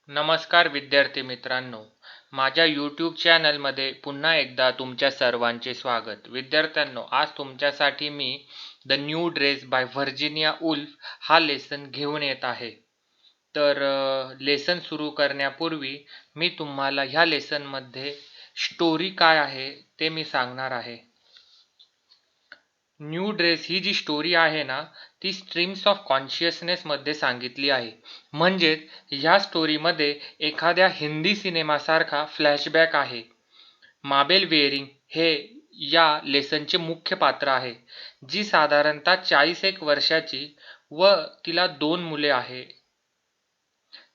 नमस्कार विद्यार्थी मित्रांनो, माझ्या यूट्यूब चॅनलमध्ये पुन्हा एकदा तुमच्या सर्वांचे स्वागत. विद्यार्थ्यांनो, आज तुमच्यासाठी मी the new dress by Virginia Woolf हा लेसन घेऊन येत आहे. तर लेसन सुरू करण्यापूर्वी मी तुम्हाला ह्या लेसनमध्ये स्टोरी काय आहे ते मी सांगणार आहे. न्यू ड्रेस ही जी स्टोरी आहे ना, ती स्ट्रीम्स ऑफ कॉन्शियसनेस मध्ये सांगितली आहे. म्हणजेच ह्या स्टोरीमध्ये एखाद्या हिंदी सिनेमासारखा फ्लॅशबॅक आहे. माबेल वेरिंग हे या लेसनचे मुख्य पात्र आहे, जी साधारणतः 41 वर्षाची व तिला 2 मुले आहे.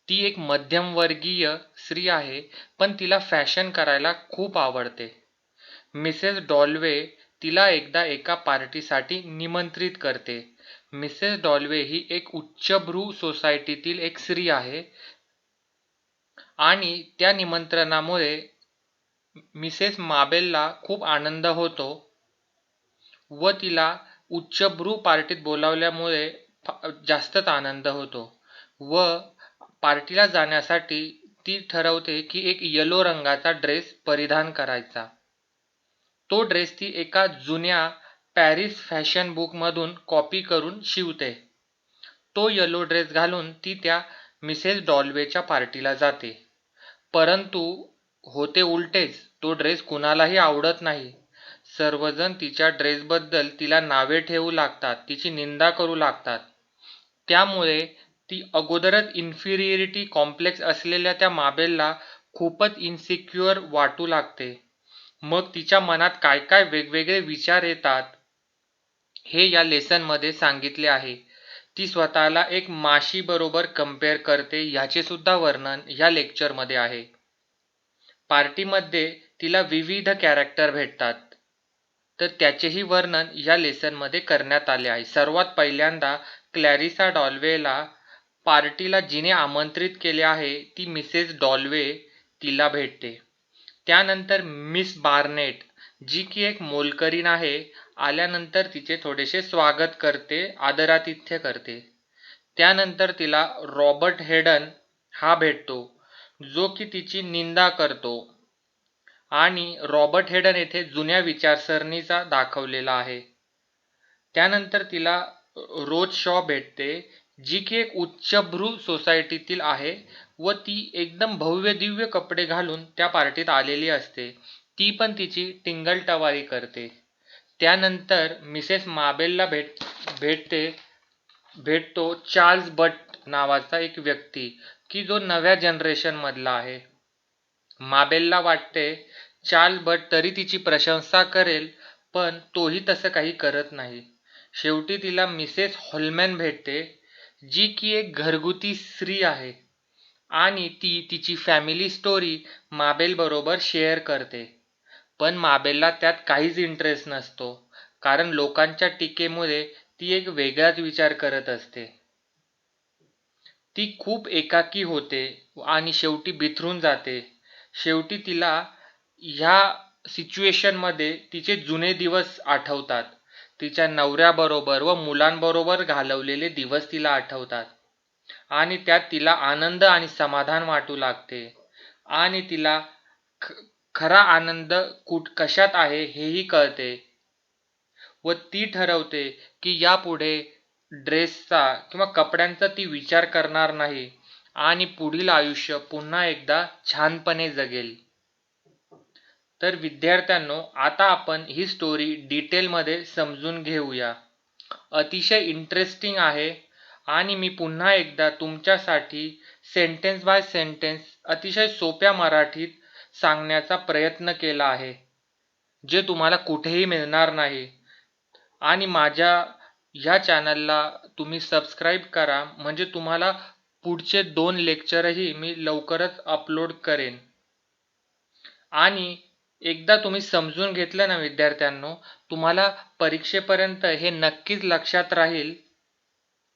ती एक मध्यमवर्गीय स्त्री आहे, पण तिला फॅशन करायला खूप आवडते. मिसेस डॉल्वे तिला एकदा एका पार्टीसाठी निमंत्रित करते. मिसेस डॉल्वे ही एक उच्चभ्रू सोसायटीतील एक स्त्री आहे आणि त्या निमंत्रणामुळे मिसेस माबेलला खूप आनंद होतो व तिला उच्चभ्रू पार्टीत बोलावल्यामुळे जास्तच आनंद होतो व पार्टीला जाण्यासाठी ती ठरवते की एक येलो रंगाचा ड्रेस परिधान करायचा. तो ड्रेस ती एका जुन्या पॅरिस फॅशन बुकमधून कॉपी करून शिवते. तो येलो ड्रेस घालून ती त्या मिसेस डॉल्वेच्या पार्टीला जाते. परंतु होते उलटेच, तो ड्रेस कुणालाही आवडत नाही. सर्वजण तिच्या ड्रेसबद्दल तिला नावे ठेवू लागतात, तिची निंदा करू लागतात. त्यामुळे ती अगोदरच इन्फिरियरिटी कॉम्प्लेक्स असलेल्या त्या माबेलला खूपच इन्सिक्युअर वाटू लागते. मग तिच्या मनात काय काय वेगवेगळे विचार येतात हे या लेसनमध्ये सांगितले आहे. ती स्वतःला एक माशी बरोबर कंपेअर करते ह्याचे सुद्धा वर्णन ह्या लेक्चरमध्ये आहे. पार्टीमध्ये तिला विविध कॅरेक्टर भेटतात, तर त्याचेही वर्णन या लेसनमध्ये करण्यात आले आहे. सर्वात पहिल्यांदा क्लॅरिसा डॉल्वेला पार्टीला जिने आमंत्रित केले आहे ती मिसेस डॉल्वे तिला भेटते. त्यानंतर मिस बार्नेट, जी की एक मोलकरीण आहे, आल्यानंतर तिचे थोडेसे स्वागत करते, आदरातिथ्य करते. त्यानंतर तिला रॉबर्ट हेडन हा भेटतो, जो की तिची निंदा करतो आणि रॉबर्ट हेडन येथे जुन्या विचारसरणीचा दाखवलेला आहे. त्यानंतर तिला रोज शॉ भेटते, जी की एक उच्चभ्रू सोसायटीतील आहे व ती एकदम भव्य दिव्य कपडे घालून त्या पार्टीत आलेली असते. ती पण तिची टिंगलटवाळी करते. त्यानंतर मिसेस माबेलला भेटतो चार्ल्स बट नावाचा एक व्यक्ती, की जो नव्या जनरेशन मधला आहे. माबेलला वाटते चार्ल्स बट तरी तिची प्रशंसा करेल, पण तोही तसं काही करत नाही. शेवटी तिला मिसेस हॉलमॅन भेटते, जी की एक घरगुती स्त्री आहे आणि ती तिची फॅमिली स्टोरी माबेल बरोबर शेअर करते. पण माबेलला त्यात काहीच इंटरेस्ट नसतो, कारण लोकांच्या टीकेमुळे ती एक वेगळाच विचार करत असते. ती खूप एकाकी होते आणि शेवटी बिथरून जाते. शेवटी तिला ह्या सिच्युएशनमध्ये तिचे जुने दिवस आठवतात. तिच्या नवऱ्याबरोबर व मुलांबरोबर घालवलेले दिवस तिला आठवतात आणि त्यात तिला आनंद आणि समाधान वाटू लागते आणि तिला खरा आनंद कशात आहे हेही कळते व ती ठरवते की यापुढे ड्रेसचा किंवा कपड्यांचा ती विचार करणार नाही आणि पुढील आयुष्य पुन्हा एकदा छानपणे जगेल. तर विद्यार्थ्यांनो, आता आपण ही स्टोरी डिटेलमध्ये समजून घेऊया. अतिशय इंटरेस्टिंग आहे आणि मी पुन्हा एकदा तुमच्यासाठी सेंटेन्स बाय सेंटेन्स अतिशय सोप्या मराठीत सांगण्याचा प्रयत्न केला आहे, जे तुम्हाला कुठेही मिळणार नाही. आणि माझ्या ह्या चॅनलला तुम्ही सबस्क्राईब करा, म्हणजे तुम्हाला पुढचे 2 लेक्चरही मी लवकरच अपलोड करेन. आणि एकदा तुम्ही समजून घेतलं ना विद्यार्थ्यांनो, तुम्हाला परीक्षेपर्यंत हे नक्कीच लक्षात राहील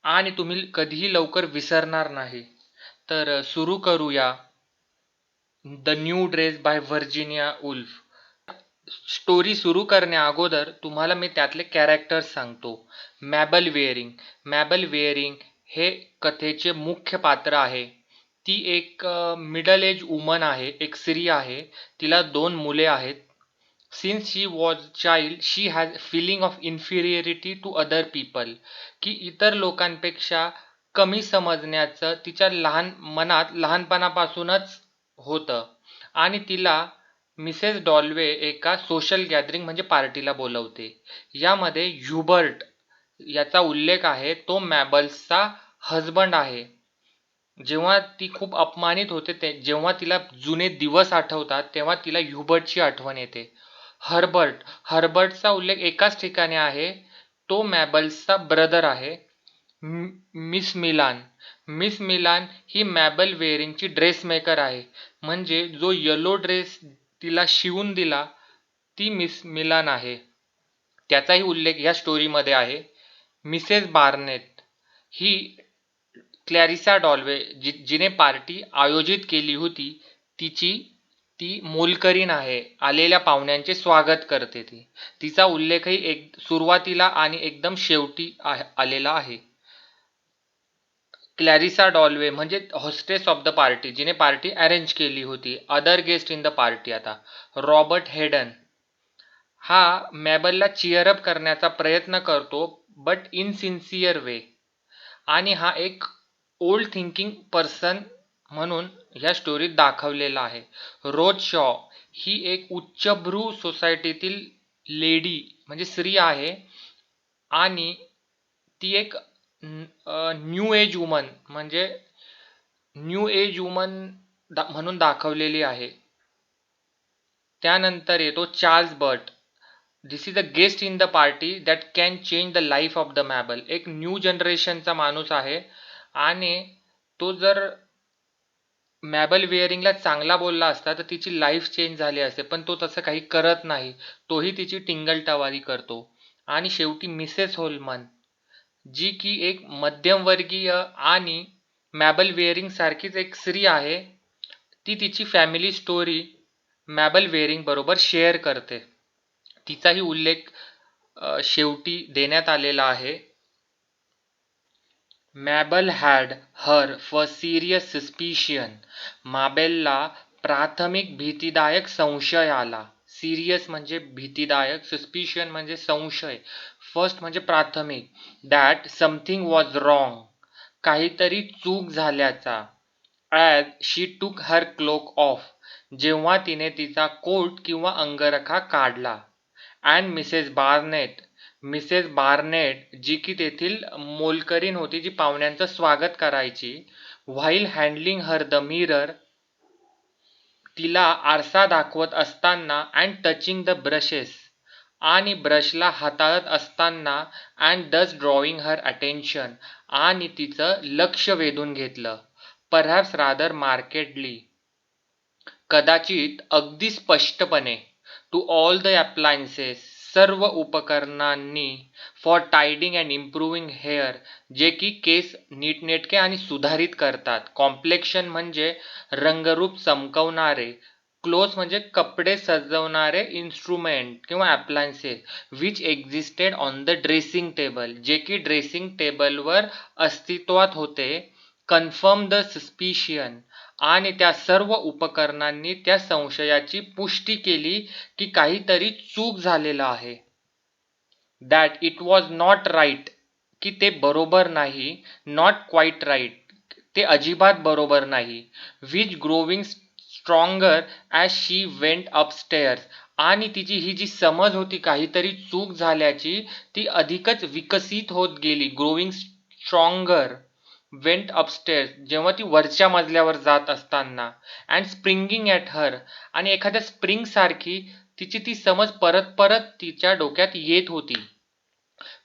आणि तुम्ही कधीही लवकर विसरणार नाही. तर सुरू करूया the new dress by Virginia Woolf. Story सुरू करण्या अगोदर तुम्हाला मी त्यातले कॅरेक्टर्स सांगतो. मॅबल वेअरिंग हे कथेचे मुख्य पात्र आहे. ती एक मिडल एज वुमन आहे, एक स्त्री आहे. तिला 2 मुले आहेत. Since she was child she has feeling of inferiority to other people, की इतर लोकांपेक्षा कमी समजण्याचं तिच्या मनात लहानपणापासूनच होतं. आणि तिला मिसेस डॉल्वे एका सोशल गॅदरिंग म्हणजे पार्टीला बोलवते. यामध्ये ह्युबर्ट याचा उल्लेख आहे. तो मॅबल्सचा हजबंड आहे. जेव्हा ती खूप अपमानित होते जेव्हा तिला जुने दिवस आठवतात तेव्हा तिला ह्युबर्टची आठवण येते. हर्बर्टचा उल्लेख एकाच ठिकाणी आहे. तो मॅबल्सचा ब्रदर आहे. मिस मिलान ही मॅबल वेअरिंगची ड्रेस मेकर आहे. म्हणजे जो येलो ड्रेस तिला शिवून दिला ती मिस मिलान आहे. त्याचाही उल्लेख या स्टोरीमध्ये आहे. मिसेस बार्नेट ही क्लॅरिसा डॉल्वे जिने पार्टी आयोजित केली होती तिची ती मोलकरीण आहे. आलेल्या पाहुण्यांचे स्वागत करते ती. तिचा उल्लेखही एक सुरुवातीला आणि एकदम शेवटी आलेला आहे. क्लॅरिसा डॉल्वे म्हणजे होस्टेस ऑफ द पार्टी, जिने पार्टी अरेंज केली होती. Other guest in the party आता रॉबर्ट हेडन हा मॅबलला चीअरअप करण्याचा प्रयत्न करतो बट इन सिन्सिअर वे. आणि हा एक ओल्ड थिंकिंग पर्सन म्हणून ह्या स्टोरीत दाखवलेला आहे. रोज शॉ ही एक उच्चभ्रू सोसायटीतील लेडी म्हणजे स्त्री आहे आणि ती एक न्यू एज वुमन म्हणजे न्यू एज वुमन म्हणून दाखवलेली आहे. त्यानंतर येतो Charles Burt. This is a guest in the party that can change the life of the Mabel. एक न्यू जनरेशनचा माणूस आहे आणि तो जर मॅबल वेअरिंगला चांगला बोलला असता तर तिची लाईफ चेंज झाली असते, पण तो तसं काही करत नाही. तोही तिची टिंगलटवारी करतो. आणि शेवटी मिसेस होलमन जी की एक मध्यमवर्गीय आणि मॅबल वेअरिंग सारखीच एक स्त्री आहे. ती तिची फॅमिली स्टोरी मॅबल वेअरिंग बरोबर शेअर करते. तिचाही उल्लेख शेवटी देण्यात आलेला आहे. Mabel had her first serious suspicion. मॅबलला प्राथमिक भीतीदायक संशय आला. सिरियस म्हणजे भीतीदायक, सस्पिशियन म्हणजे संशय, फर्स्ट म्हणजे प्राथमिक. दॅट समथिंग वॉज रॉंग, काहीतरी चूक झाल्याचा. ॲज शी टूक हर क्लोक ऑफ, जेव्हा तिने तिचा कोट किंवा अंगरखा काढला. अँड मिसेस बार्नेट जी की तेथील मोलकरीण होती जी पाहुण्यांचं स्वागत करायची. While handling her the mirror, तिला आरसा दाखवत असताना. अँड टचिंग द ब्रशेस, आणि ब्रशला हाताळत असताना. अँड दस ड्रॉइंग हर अटेन्शन, आणि तिचं लक्ष वेधून घेतलं. परहॅप्स रादर मार्केडली, कदाचित अगदी स्पष्टपणे. टू ऑल द अप्लायन्सेस, सर्व उपकरणांनी. फॉर टायडिंग अँड इम्प्रूव्हिंग हेअर, जे की केस नीटनेटके आणि सुधारित करतात. कॉम्प्लेक्शन म्हणजे रंगरूप चमकवणारे. क्लोथ्स म्हणजे कपडे सजवणारे इन्स्ट्रुमेंट किंवा appliances. Which existed on the dressing table, जे की ड्रेसिंग टेबलवर अस्तित्वात होते. कन्फर्म द सस्पिशियन, आणि त्या सर्व उपकरणांनी त्या संशयाची पुष्टी केली की काहीतरी चूक झालेलं आहे. That it was not right, की ते बरोबर नाही. नॉट क्वाईट राईट, ते अजिबात बरोबर नाही. Which growing stronger as she went अपस्टेअर्स, आणि तिची ही जी समज होती काहीतरी चूक झाल्याची ती अधिकच विकसित होत गेली. ग्रोविंग स्ट्रॉंगर, वेंट अपस्टेअर्स जेव्हा ती वरच्या मजल्यावर जात असताना. अँड स्प्रिंगिंग ॲट हर, आणि एखाद्या स्प्रिंग सारखी तिची ती समज परत परत तिच्या डोक्यात येत होती.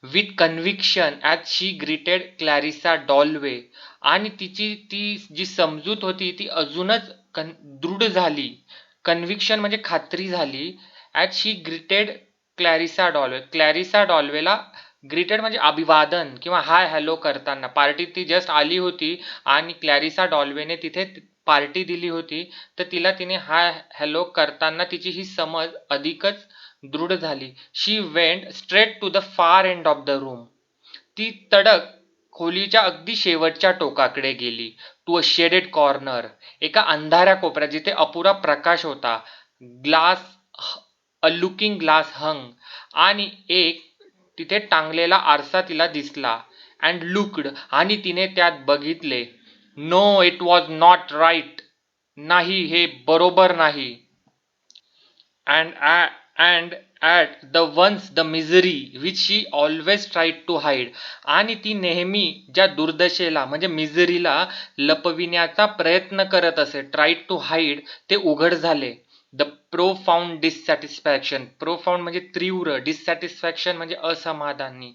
With conviction as she greeted Clarissa Dalloway, आणि तिची ती जी समजूत होती ती अजूनच दृढ झाली. कन्व्हिक्शन म्हणजे खात्री झाली. ॲज शी ग्रीटेड क्लॅरिसा डॉल्वेला ग्रीटेड म्हणजे अभिवादन किंवा हाय हॅलो करताना. पार्टीत ती जस्ट आली होती आणि क्लॅरिसा डॉल्वेने तिथे पार्टी दिली होती, तर तिने हाय हॅलो करताना तिची ही समज अधिकच दृढ झाली. She went straight to the far end of the room, ती तडक खोलीच्या अगदी शेवटच्या टोकाकडे गेली. टू अ शेडेड कॉर्नर, एका अंधाऱ्या कोपऱ्यात जिथे अपुरा प्रकाश होता. ग्लास, अ लुकिंग ग्लास हंग, आणि एक तिथे टांगलेला आरसा तिला दिसला. अँड लुक्ड, आणि तिने त्यात बघितले. No, it was not right. नाही, हे बरोबर नाही. and and at the once the misery which she always tried to hide, आणि ती नेहमी ज्या दुर्दशेला म्हणजे मिझरीला लपविण्याचा प्रयत्न करत असे, ट्राईड टू हाईड, ते उघड झाले. द प्रोफाऊंड डिससॅटिस्फॅक्शन, प्रोफाऊंड म्हणजे तीव्र, डिससॅटिस्फॅक्शन म्हणजे असमाधानी.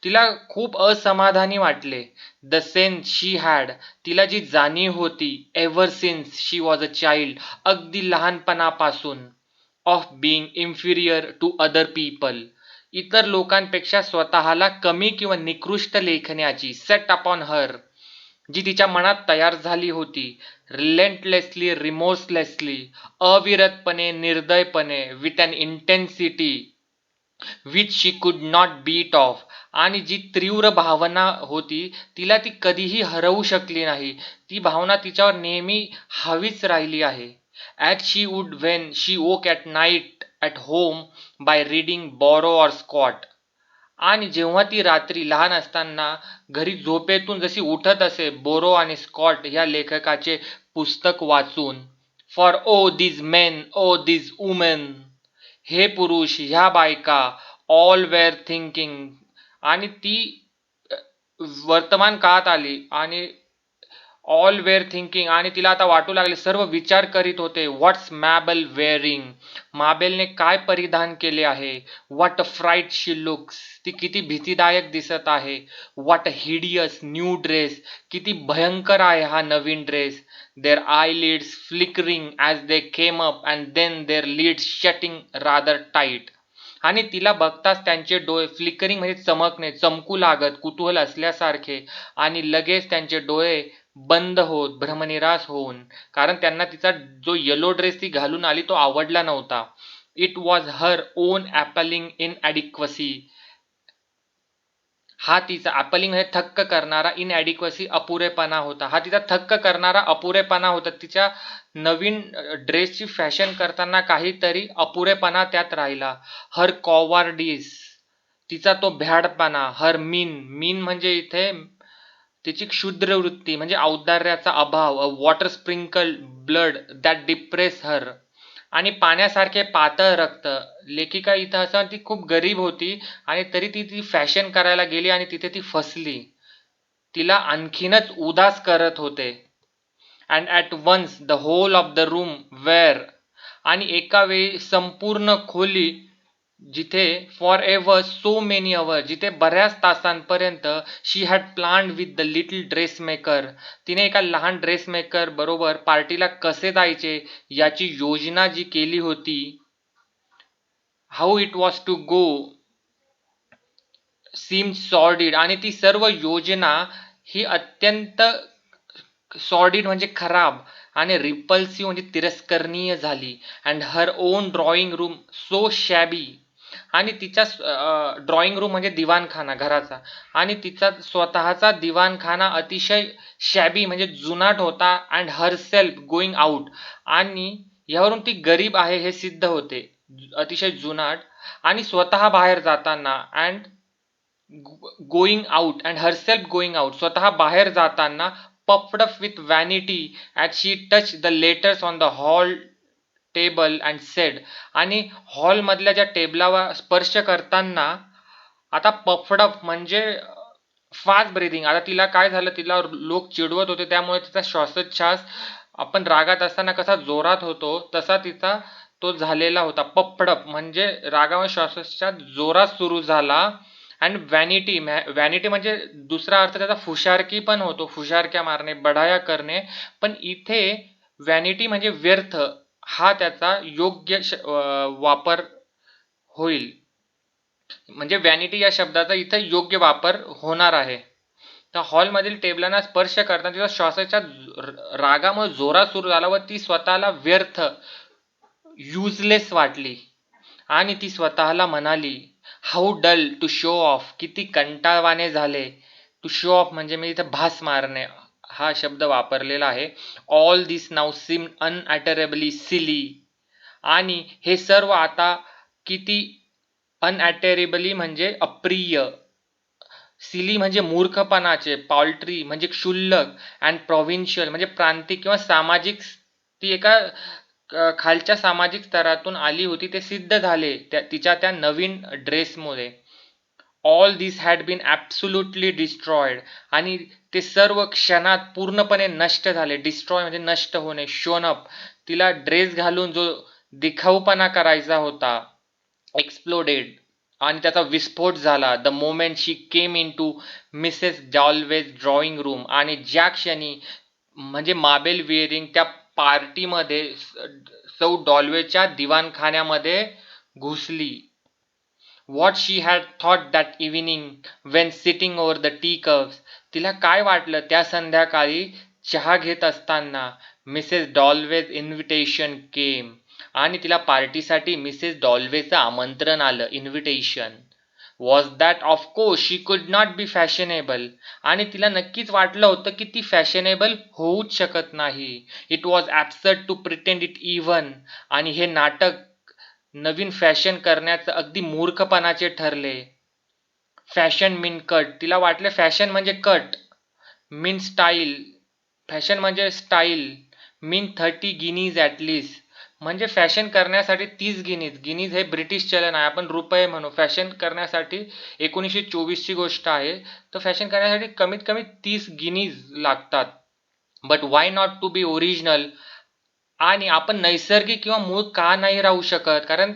तिला खूप असमाधानी वाटले. द सेन्स शी हॅड, तिला जी जाणीव होती, ever since she was a child, अगदी लहानपणापासून, of being inferior to other people, इतर लोकांपेक्षा स्वतःला कमी किंवा निकृष्ट लेखण्याची, सेट अपॉन हर, जी तिच्या मनात तयार झाली होती. रिलेंटलेसली, रिमोर्सलेसली, अविरतपणे, निर्दयपणे, with an intensity which she could not bit of, आणि जी तीव्र भावना होती तिला ती कधीही हरवू शकली नाही. ती भावना तिच्यावर नेहमी हवीच राहिली आहे. As she would when she woke at night at home by reading Borrow or Scott, आणि जेव्हा ती रात्री लहान असताना घरी झोपेतून जशी उठत असे बोरो आणि स्कॉट ह्या लेखकाचे पुस्तक वाचून. For oh these men, oh these women, हे पुरुष, ह्या बायका, ऑल वेअर थिंकिंग, आणि ती वर्तमान काळात आली, आणि ऑल वेअर थिंकिंग, आणि तिला आता वाटू लागले, सर्व विचार करीत होते. व्हॉट्स मॅबल वेअरिंग, माबेलने काय परिधान केले आहे. What a fright she looks, ती किती भीतीदायक दिसत आहे. What a hideous new dress, किती भयंकर आहे हा नवीन dress. Their eyelids flickering as they came up and then their lids shutting rather tight, आणि तिला बघताच त्यांचे डोळे फ्लिकरिंग म्हणजे चमकणे, चमकू लागत कुतूहल असल्यासारखे, आणि लगेच त्यांचे डोळे बंद होत भ्रमनिरास होऊन, कारण त्यांना तिचा जो येलो ड्रेस ती घालून आली तो आवडला नव्हता. It was her own appalling इन ॲडिक्वसी, हा तिचा ॲपलिंग म्हणजे थक्क करणारा, इन ॲडिक्वसी अपुरेपणा होता. हा तिचा थक्क करणारा अपुरेपणा होता. तिच्या नवीन ड्रेसची फॅशन करताना काहीतरी अपुरेपणा त्यात राहिला. हर कॉवार्डिस, तिचा तो भ्याडपणा. हर मीन, मीन म्हणजे इथे तिची क्षुद्र वृत्ती म्हणजे औदार्याचा अभाव. A water sprinkle blood that depress her, आणि पाण्यासारखे पातळ रक्त. लेखिका इथं असं, ती खूप गरीब होती आणि तरी ती ती फॅशन करायला गेली आणि तिथे ती फसली. तिला आणखीनच उदास करत होते. And at once the whole of the room were, आणि एका वेळी संपूर्ण खोली, जिथे for ever so many hour, जिथे बऱ्याच तासांपर्यंत she had planned with the little dress maker, तिने एका लहान ड्रेस मेकर बरोबर पार्टीला कसे जायचे याची योजना जी केली होती. How it was to go seem sordid, आणि ती सर्व योजना ही अत्यंत सॉर्डिड म्हणजे खराब, आणि रिपल्सिव्ह म्हणजे तिरस्करणीय झाली. And her own drawing room so shabby, आणि तिच्या ड्रॉइंग रूम म्हणजे दिवाणखाना घराचा, आणि तिचा स्वतःचा दिवाणखाना अतिशय शॅबी म्हणजे जुनाट होता. And her self going out, आणि यावरून ती गरीब आहे हे सिद्ध होते, अतिशय जुनाट, आणि स्वतः बाहेर जाताना. And going out and herself going out, स्वतः बाहेर जाताना. Puffed up with vanity at she touch the letters on the hall table and sed, आणि हॉलमधल्या ज्या टेबलावर स्पर्श करताना आता पफ्ड अप म्हणजे फास्ट ब्रीदिंग. आता तिला काय झालं, तिला लोक चिडवत होते त्यामुळे तिचा श्वासोच्छ्वास आपण रागात असताना कसा जोरात होतो तसा तिचा तो झालेला होता. पफ्ड अप म्हणजे रागामुळे श्वासोच्छ्वास जोरात सुरू झाला. अँड व्हॅनिटी, व्हॅनिटी म्हणजे दुसरा अर्थ त्याचा फुशारकी पण होतो, फुशारक्या मारणे, बढाया करणे. पण इथे व्हॅनिटी म्हणजे व्यर्थ, हा त्याचा योग्य वापर होईल. म्हणजे व्हॅनिटी या शब्दाचा इथे योग्य वापर होणार आहे. तर हॉलमधील टेबलांना स्पर्श करताना तिचा श्वासाच्या रागामुळे जोरात सुरू झाला व ती स्वतःला व्यर्थ, युजलेस वाटली, आणि ती स्वतःला म्हणाली, how dull to show off, किती कंटाळवाणे झाले. टू शो ऑफ म्हणजे मी इथे भास मारणे. हा शब्द वापरलेला आहे. ऑल दिस नाव सीम अनअटरेबली सिली. आणि हे सर्व आता किती अनअटेरेबली म्हणजे अप्रिय, सिली म्हणजे मूर्खपणाचे, पॉल्ट्री म्हणजे क्षुल्लक, अँड प्रोव्हिन्शियल म्हणजे प्रांतिक किंवा सामाजिक, ती एका खालच्या सामाजिक स्तरातून आली होती ते सिद्ध झाले तिच्या त्या नवीन ड्रेसमुळे. All this had been absolutely destroyed. आणि ते सर्व क्षणात पूर्णपणे नष्ट झाले. डिस्ट्रॉय म्हणजे नष्ट होणे, शोन अप. तिला ड्रेस घालून जो दिखाऊपणा करायचा होता, एक्सप्लोडेड, आणि त्याचा विस्फोट झाला the moment she came in to Mrs Dalloway's drawing room. आणि ज्या क्षणी म्हणजे माबेल विअरिंग त्या पार्टीमध्ये सौ डॉल्वेच्या दिवाणखान्यामध्ये घुसली. What she had thought that evening when sitting over the tea cups. तिला काय वाटलं त्या संध्याकाळी चहा घेत असताना. Mrs Dalloway's invitation came. आणि तिला पार्टीसाठी मिसेस डॉल्वेचं आमंत्रण आलं, invitation. Was that of course she could not B fashionable. आणि तिला नक्कीच वाटलं होतं की ती फॅशनेबल होऊच शकत नाही. It was absurd to pretend it even. आणि हे नाटक नवीन फॅशन करण्याचं अगदी मूर्खपणाचे ठरले. Fashion mean cut. तिला वाटले फॅशन म्हणजे कट. Mean style. फॅशन म्हणजे स्टाईल. Mean 30 guineas at least. म्हणजे फॅशन करण्यासाठी 30 गिनीज. गिनीज हे ब्रिटिश चलन आहे, आपण रुपये म्हणू. फॅशन करण्यासाठी 1924ची गोष्ट आहे. तर फॅशन करण्यासाठी कमीत कमी 30 गिनीज लागतात. But why not to be original. आणि आपण नैसर्गिक किंवा मूळ का नाही राहू शकत, कारण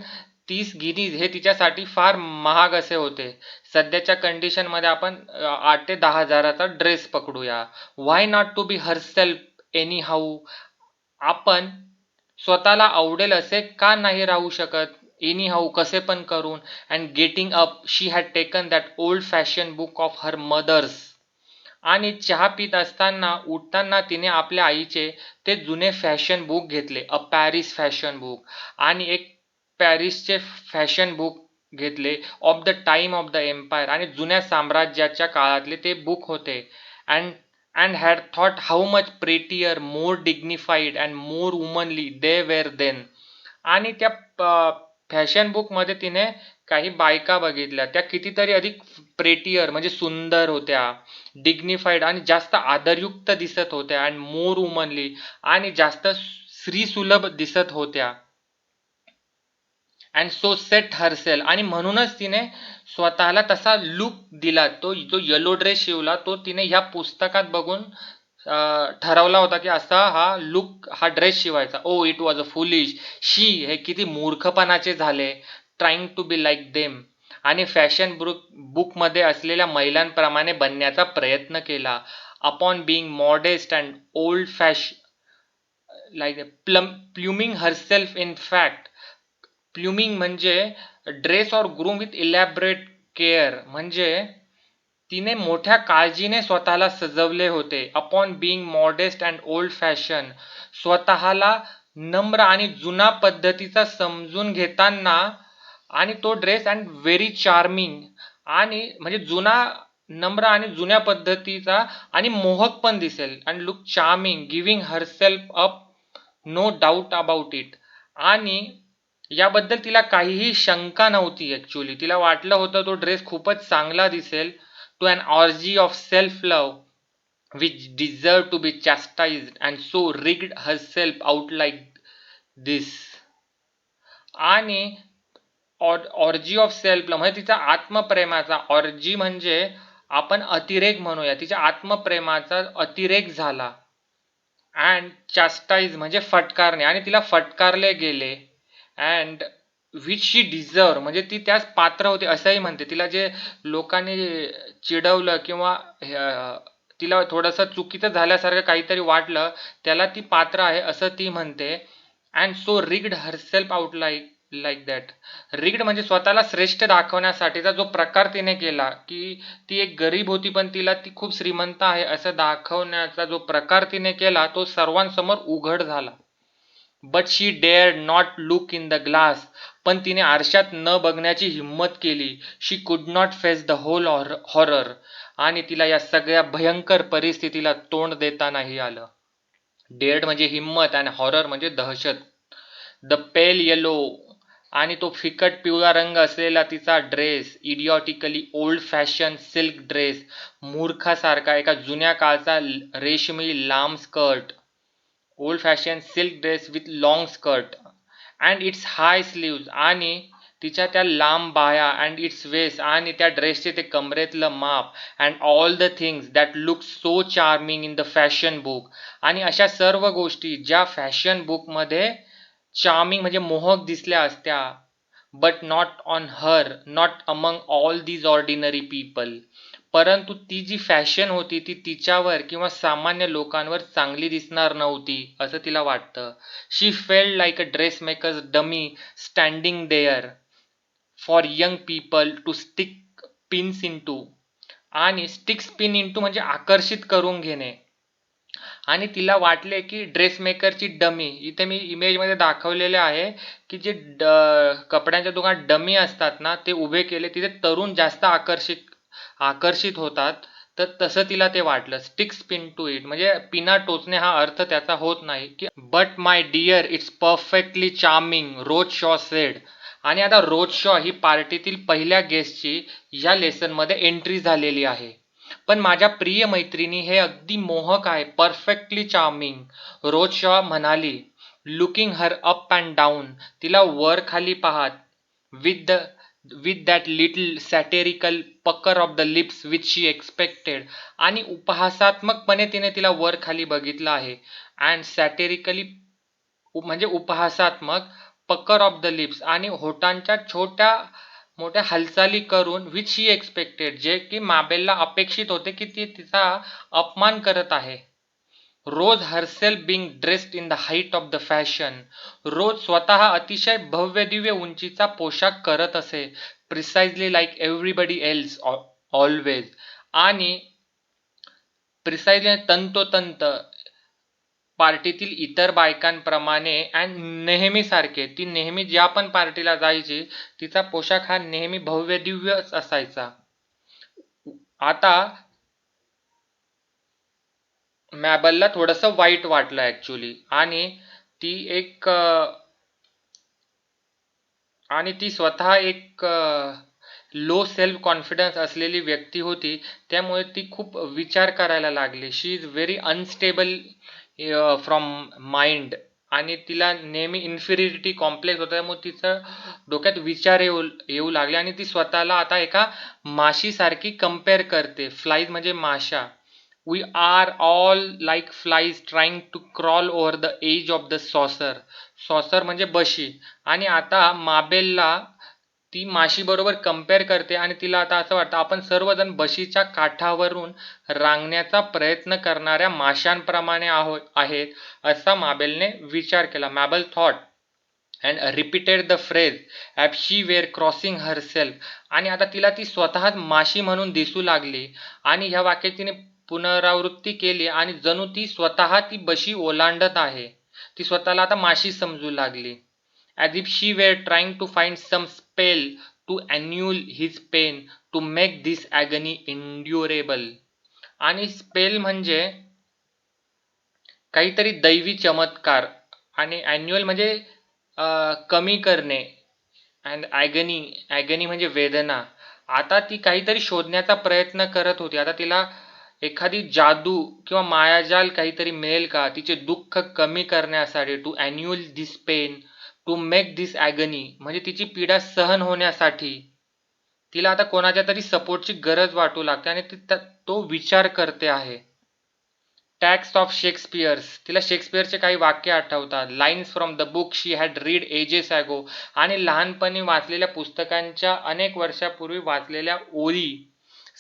30 गिनीज हे तिच्यासाठी फार महाग असे होते. सध्याच्या कंडिशनमध्ये आपण 8 ते 10 हजाराचा ड्रेस पकडूया. Why not to be herself anyhow. आपण स्वतःला आवडेल असे का नाही राहू शकत, एनी हाऊ कसे पण करून. And getting up she had taken that old fashion book of her mother's. आणि चहा पित असताना उठताना तिने आपल्या आईचे ते जुने फॅशन बुक घेतले, अ पॅरिस फॅशन बुक. आणि एक पॅरिसचे फॅशन बुक घेतले, of the time of the empire. आणि जुन्या साम्राज्याच्या काळातले ते बुक होते. And and had thought how much prettier, more dignified and more womanly they were then. आणि त्या फॅशन बुकमध्ये तिने काही बायका बघितल्या, त्या कितीतरी अधिक प्रेटियर म्हणजे सुंदर होत्या, डिग्निफाईड आणि जास्त आदरयुक्त दिसत होत्या, अँड मोर वुमनली आणि जास्त स्त्रीसुलभ दिसत होत्या. And so set herself. आणि म्हणूनच तिने स्वतःला तसा लुक दिला, तो जो येलो ड्रेस शिवला तो तिने ह्या पुस्तकात बघून ठरवला होता की असा हा लुक, हा ड्रेस शिवायचा. Oh it was a foolish. She हे किती मूर्खपणाचे झाले. Trying to be like them. आणि फॅशन बुकमध्ये असलेल्या महिलांप्रमाणे बनण्याचा प्रयत्न केला. Upon being modest and old like pluming herself in fact. Pluming म्हणजे dress or groom with elaborate care. म्हणजे तिने मोठ्या काळजीने स्वतःला सजवले होते. Upon being modest and old fashion. स्वतःला नम्र आणि जुना पद्धतीचा समजून घेताना. आणि तो ड्रेस अँड व्हेरी चार्मिंग. आणि म्हणजे जुना, नम्र आणि जुन्या पद्धतीचा आणि मोहक पण दिसेल. And look charming, giving herself up, no doubt about it. आणि याबद्दल तिला काहीही शंका नव्हती. ऍक्च्युली तिला वाटलं होतं तो ड्रेस खूपच चांगला दिसेल. To an orgy of self love which deserve to be chastised and so rigged herself out like this. आणि ऑर्जी ऑफ सेल्फ लव्ह म्हणजे तिचा आत्मप्रेमाचा, ऑर्जी म्हणजे आपण अतिरेक म्हणूया, तिच्या आत्मप्रेमाचा अतिरेक झाला. अँड चास्टाईज म्हणजे फटकारणे, आणि तिला फटकारले गेले. अँड विच शी डिझर्व म्हणजे ती त्यास पात्र होते असंही म्हणते. तिला जे लोकांनी चिडवलं किंवा तिला थोडंसं चुकीचं झाल्यासारखं काहीतरी वाटलं, त्याला ती पात्र आहे असं ती म्हणते. And so rigged herself out like that. Rigged म्हणजे स्वतःला श्रेष्ठ दाखवण्यासाठीचा जो प्रकार तिने केला, की ती एक गरीब होती पण तिला ती खूप श्रीमंत आहे असं दाखवण्याचा जो प्रकार तिने केला, तो सर्वांसमोर उघड झाला. But she dare not look in the glass. पण तिने आरशात न बघण्याची हिंमत केली. She could not face the whole horror. आणि तिला या सगळ्या भयंकर परिस्थितीला तोंड देता नाही आलं. डेअर्ड म्हणजे हिम्मत आणि हॉरर म्हणजे दहशत. द पेल येलो आणि तो फिकट पिवळा रंग असलेला तिचा dress, idiotically old fashion silk dress, मूर्खासारखा एका जुन्या काळचा रेशमी लांब skirt, old fashion silk dress with long skirt and its high sleeves, आणि तिच्या त्या लांब बाह्या अँड इट्स वेस्ट, आणि त्या ड्रेसचे ते कमरेतलं माप, and all the things that look so charming in the fashion book. आणि अशा सर्व गोष्टी ज्या फॅशन बुकमध्ये चार्मिंग म्हणजे मोहक दिसल्या असत्या, but not on her, not among all these ordinary people. परंतु ती जी फॅशन होती ती तिच्यावर किंवा सामान्य लोकांवर चांगली दिसणार नव्हती असं तिला वाटतं. She felt like a dress maker's dummy standing there for young people to stick pins in to. आणि स्टिक स्पिन इन टू म्हणजे आकर्षित करून घेणे. आणि तिला वाटले की ड्रेस मेकरची डमी, इथे मी इमेजमध्ये दाखवलेले आहे की जे कपड्यांच्या दुकानात डमी असतात ना ते उभे केले, तिथे तरुण जास्त आकर्षित होतात. तर तसं तिला ते वाटलं. स्टिक स्पिन टू इट म्हणजे पिना टोचणे हा अर्थ त्याचा होत नाही की but my dear it's perfectly charming, Rose Shaw said. आणि आता रोज शॉ ही पार्टीतील पहिल्या गेस्टची या लेसनमध्ये एंट्री झालेली आहे. पण माझ्या प्रिय मैत्रिणी हे अगदी मोहक आहे, परफेक्टली चार्मिंग, रोज शॉ म्हणाली, looking her up and down, तिला वर खाली पाहत, with that little satirical pucker of the lips which she expected. आणि उपहासात्मकपणे तिने तिला वर खाली बघितलं आहे. अँड सॅटेरिकली म्हणजे उपहासात्मक, पकर ऑफ द लिप्स आणि होठांच्या छोट्या मोठ्या हालचाली करून, विच शी एक्सपेक्टेड, जे की माबेलला अपेक्षित होते की ती तिचा अपमान करत आहे. Rose herself being dressed in the height of the fashion, Rose स्वतः अतिशय भव्य दिव्य उंचीचा पोशाख करत असे, precisely like everybody else always. आणि प्रिसाइजली तंतोतंत पार्टीतील इतर बायकांप्रमाणे अँड नेहमी सारखे, ती नेहमी ज्या पण पार्टीला जायची तिचा पोशाख हा नेहमी भव्य दिव्यच असायचा. आता मॅबलला थोडंसं वाईट वाटलं ऍक्च्युली. ती एक आणि ती स्वतः एक लो सेल्फ कॉन्फिडन्स असलेली व्यक्ती होती, त्यामुळे ती खूप विचार करायला लागली. She is very unstable from mind, आणि तिला नेहमी इन्फिरिटी कॉम्प्लेक्स होता, त्यामुळे तिचं डोक्यात विचार येऊ लागले, आणि ती स्वतःला आता एका माशीसारखी कम्पेअर करते. फ्लाईज म्हणजे माशा. We are all like flies trying to crawl over the edge of the saucer. Saucer म्हणजे बशी. आणि आता माबेलला ती माशी बरोबर कम्पेअर करते, आणि तिला आता असं वाटतं आपण सर्वजण बशीच्या काठावरून रांगण्याचा प्रयत्न करणाऱ्या माशांप्रमाणे आहेत असा माबेलने विचार केला. Mabel thought and repeated the phrase up she were crossing herself. आणि आता तिला ती स्वतःच माशी म्हणून दिसू लागली, आणि ह्या वाक्याची तिने पुनरावृत्ती केली, आणि जणू ती स्वतः ती बशी ओलांडत आहे. ती स्वतःला आता माशी समजू लागली. as if she were trying to find some spell to annul his pain, to make this agony endurable. आणि स्पेल म्हणजे काहीतरी दैवी चमत्कार, आणि ॲन्युअल म्हणजे कमी करणे, अँड ॲगनी म्हणजे वेदना. आता ती काहीतरी शोधण्याचा प्रयत्न करत होती. आता तिला एखादी जादू किंवा मायाजाल काहीतरी मिळेल का तिचे दुःख कमी करण्यासाठी, to annual this pain, to make this agony म्हणजे तिची पीडा सहन होण्यासाठी. तिला आता कोणाच्या तरी सपोर्टची गरज वाटू लागते, आणि ती तो विचार करते आहे. टॅक्स ऑफ शेक्सपियर्स, तिला शेक्सपियरचे काही वाक्य आठवतात. Lines from the book she had read ages ago, आणि लहानपणी वाचलेल्या पुस्तकांच्या अनेक वर्षापूर्वी वाचलेल्या ओळी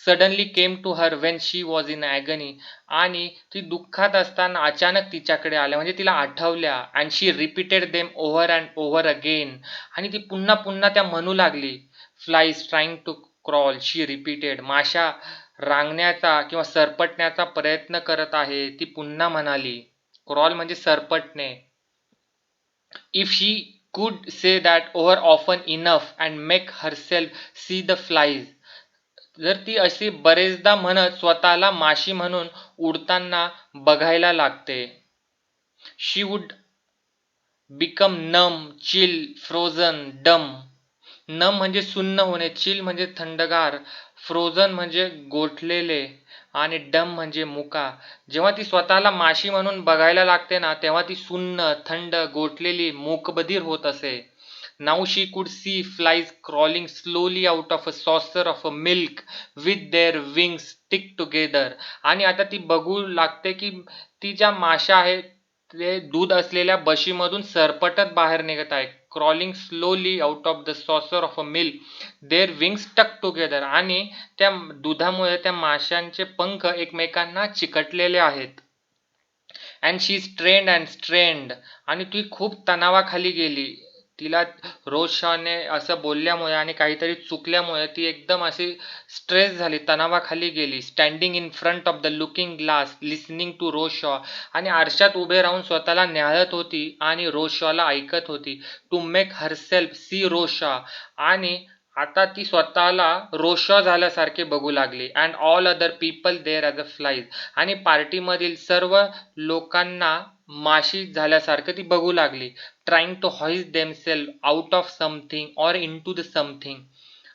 suddenly came to her when she was in agony, आणि ती दुःखात असताना अचानक तिच्याकडे आल्या, म्हणजे तिला आठवल्या. And she repeated them over and over again, आणि ती पुन्हा पुन्हा त्या म्हणू लागली. Flies trying to crawl, she repeated, माशा रांगण्याचा किंवा सरपटण्याचा प्रयत्न करत आहे, ती पुन्हा म्हणाली. क्रॉल म्हणजे सरपटणे. If she could say that over often enough and make herself see the flies, जर ती अशी बरेचदा म्हणत स्वतःला माशी म्हणून उडताना बघायला लागते. शी वुड बिकम नम, चिल, फ्रोझन, डम. नम म्हणजे सुन्न होणे, चिल म्हणजे थंडगार, फ्रोझन म्हणजे गोठलेले आणि डम म्हणजे मुका. जेव्हा ती स्वतःला माशी म्हणून बघायला लागते ना, तेव्हा ती सुन्न, थंड, गोठलेली, मूकबधीर होत असे. Now she could C flies crawling slowly out of a saucer of a milk with their wings stick together. आणि आता ती बघू लागते की ती ज्या माशा आहेत ते दूध असलेल्या बशीमधून सरपटत बाहेर निघत आहे. Crawling slowly out of the saucer of a milk, their wings tuck together. आणि त्या दुधामुळे त्या माशांचे पंख एकमेकांना चिकटलेले आहेत. And she strained and strained. आणि ती खूप तणावाखाली गेली. तिला रोज असं बोलल्यामुळे आणि काहीतरी चुकल्यामुळे ती एकदम अशी स्ट्रेस झाली, तणावाखाली गेली. Standing in front of the looking glass, listening to Rose Shaw. आणि आरशात उभे राहून स्वतःला न्याहाळत होती आणि रोज शॉला ऐकत होती. To make herself see Rose Shaw. आणि आता ती स्वतःला रोज शॉ झाल्यासारखे बघू लागली. And all other people there as a flies. आणि पार्टीमधील सर्व लोकांना माशी झाल्यासारखं ती बघू लागली. Trying to hoist themselves out of something or into the something.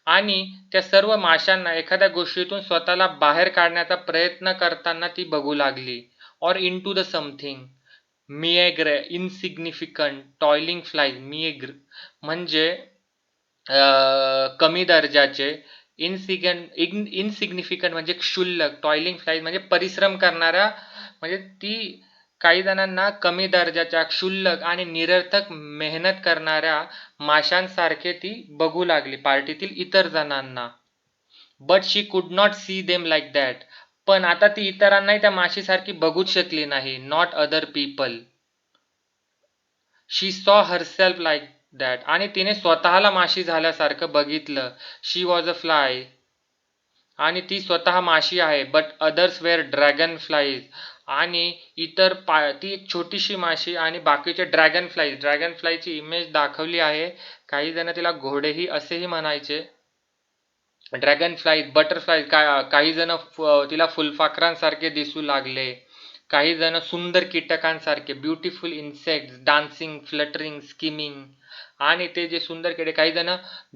आणि त्या सर्व माशांना एखाद्या गोष्टीतून स्वतःला बाहेर काढण्याचा प्रयत्न करताना ती बघू लागली. Or into the something. Meagre, insignificant, toiling flies. Meagre म्हणजे कमी दर्जाचे. इनसिग्निफिकंट म्हणजे क्षुल्लक. टॉयलिंग फ्लाईज म्हणजे परिश्रम करणाऱ्या. म्हणजे ती काही जणांना कमी दर्जाच्या, क्षुल्लक आणि निरर्थक मेहनत करणाऱ्या माशांसारखे ती बघू लागली पार्टीतील इतर जणांना. But she could not see them like that. पण आता ती इतरांनाही त्या माशीसारखी बघूच शकली नाही. Not other people. शी सॉ हरसेल्फ लाईक दॅट. आणि तिने स्वतःला माशी झाल्यासारखं बघितलं. She was a fly. आणि ती स्वतः माशी आहे. But others were dragon flies. आणि ती एक छोटीशी माशी आणि बाकीचे ड्रॅगन फ्लाईज. ड्रॅगन फ्लायची इमेज दाखवली आहे. काही जण तिला घोडेही असेही म्हणायचे. Dragon flies, butterflies. काही जण तिला फुलपाखरांसारखे दिसू लागले. काही जण सुंदर कीटकांसारखे, beautiful insects, dancing, fluttering, skimming. आणि ते जे सुंदर किडे, काही जण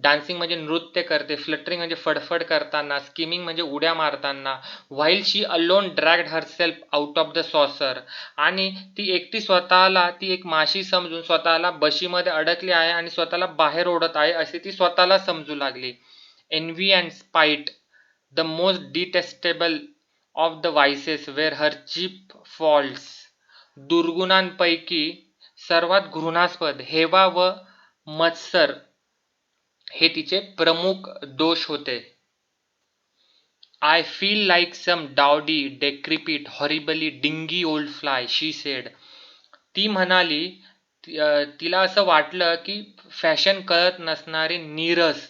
डान्सिंग म्हणजे नृत्य करते, फ्लटरिंग म्हणजे फडफड करताना, स्किमिंग म्हणजे उड्या मारताना. While she alone dragged herself out of the saucer. आणि ती एकटी स्वतःला ती एक माशी समजून स्वतःला बशीमध्ये अडकली आहे आणि स्वतःला बाहेर ओढत आहे अशी ती स्वतःला समजू लागली. Envy and spite, the most detestable of the vices, were her chief faults. दुर्गुणांपैकी सर्वात घृणास्पद हेवा व मत्सर हे तिचे प्रमुख दोष होते. I feel like some dowdy, decrepit, horribly dingy old fly, she said. ती म्हणाली, तिला असं वाटलं की फॅशन कळत नसणारी नीरस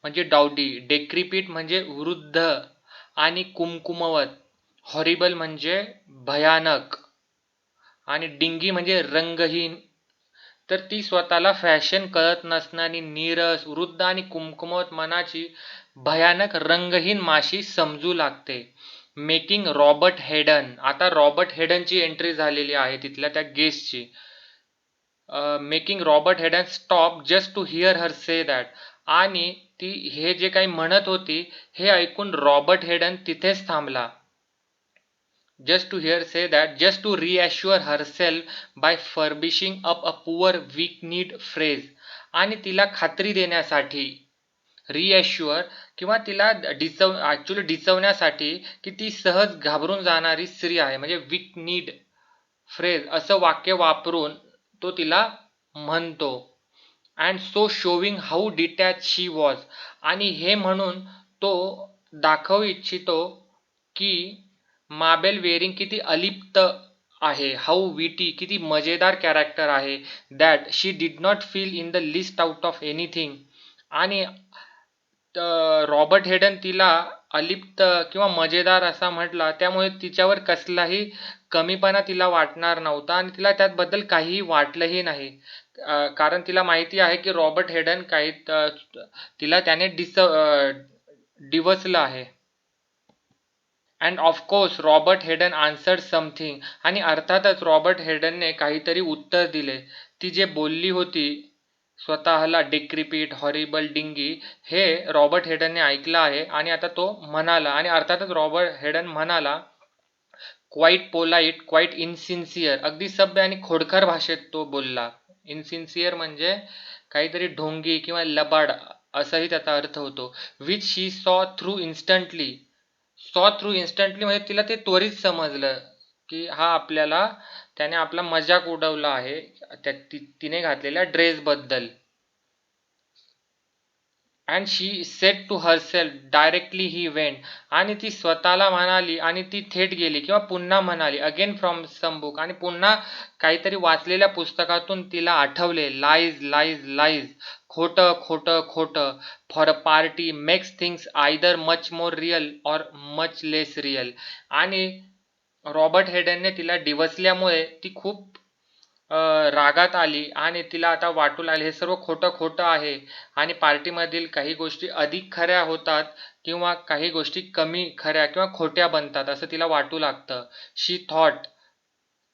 म्हणजे डावडी, डेक्रिपिट म्हणजे वृद्ध आणि कुमकुमवत, हॉरिबल म्हणजे भयानक आणि डिंगी म्हणजे रंगहीन. तर ती स्वतःला फॅशन कळत नसणारी नीरस, वृद्ध आणि कुमकुमवत मनाची भयानक रंगहीन माशी समजू लागते. Making Robert Haydon. आता रॉबर्ट हेडनची एंट्री झालेली आहे तिथल्या त्या गेस्टची. Making Robert Haydon stop just to hear her say that. आणि ती हे जे काही म्हणत होती हे ऐकून रॉबर्ट हेडन तिथेच थांबला. just to hear say that, just to reassure herself by furbishing up a poor weak-kneed phrase. आणि तिला खात्री देण्यासाठी, रिॲश्युअर किंवा तिला डिचवण्यासाठी की ती सहज घाबरून जाणारी स्त्री आहे म्हणजे वीक नीड फ्रेज असं वाक्य वापरून तो तिला म्हणतो. And so showing how detach she was. आणि हे म्हणून तो दाखवू इच्छितो की माबेल वेरिंग किती अलिप्त आहे, हाऊ विटी किती मजेदार कॅरेक्टर आहे, that she did not feel in the list out of anything. आणि रॉबर्ट हेडन तिला अलिप्त किंवा मजेदार असा म्हटला त्यामुळे तिच्यावर कसलाही कमीपणा तिला वाटणार नव्हता आणि तिला त्याबद्दल काहीही वाटलंही नाही. कारण तिला माहिती आहे की रॉबर्ट हेडन तिला त्याने डिवचलं आहे. And of course Robert Hayden answered something, आणि अर्थातच रॉबर्ट हेडनने काहीतरी उत्तर दिले. ती जे बोलली होती स्वतःला डिक्रिपिट हॉरिबल डिंगी, हे रॉबर्ट हेडनने ऐकलं आहे आणि आता तो म्हणाला, आणि अर्थातच रॉबर्ट हेडन म्हणाला क्वाईट पोलाईट क्वाईट इनसिन्सिअर, अगदी सभ्य आणि खोडकर भाषेत तो बोलला. इनसिन्सिअर म्हणजे काहीतरी ढोंगी किंवा लबाड असाही त्याचा अर्थ होतो. विच शी सॉ थ्रू इन्स्टंटली म्हणजे तिला ते त्वरित समजलं की हा आपल्याला त्याने आपला मजाक उडवला आहे तिने घातलेल्या ड्रेस बद्दल. And she said to herself directly he went, आणि ती स्वतःला म्हणाली आणि ती थेट गेली, किंवा पुन्हा म्हणाली अगेन फ्रॉम सम बुक, आणि पुन्हा काहीतरी वाचलेल्या पुस्तकातून तिला आठवले लाईज लाईज लाईज, खोटं खोटं खोटं, for a party makes things either much more real or much less real. आणि रॉबर्ट हेडनने तिला डिवचल्यामुळे ती खूप रागात आली आणि तिला आता वाटू लागले हे सर्व खोटं खोटं आहे, आणि पार्टीमधील काही गोष्टी अधिक खऱ्या होतात किंवा काही गोष्टी कमी खऱ्या किंवा खोट्या बनतात असं तिला वाटू लागतं. शी थॉट,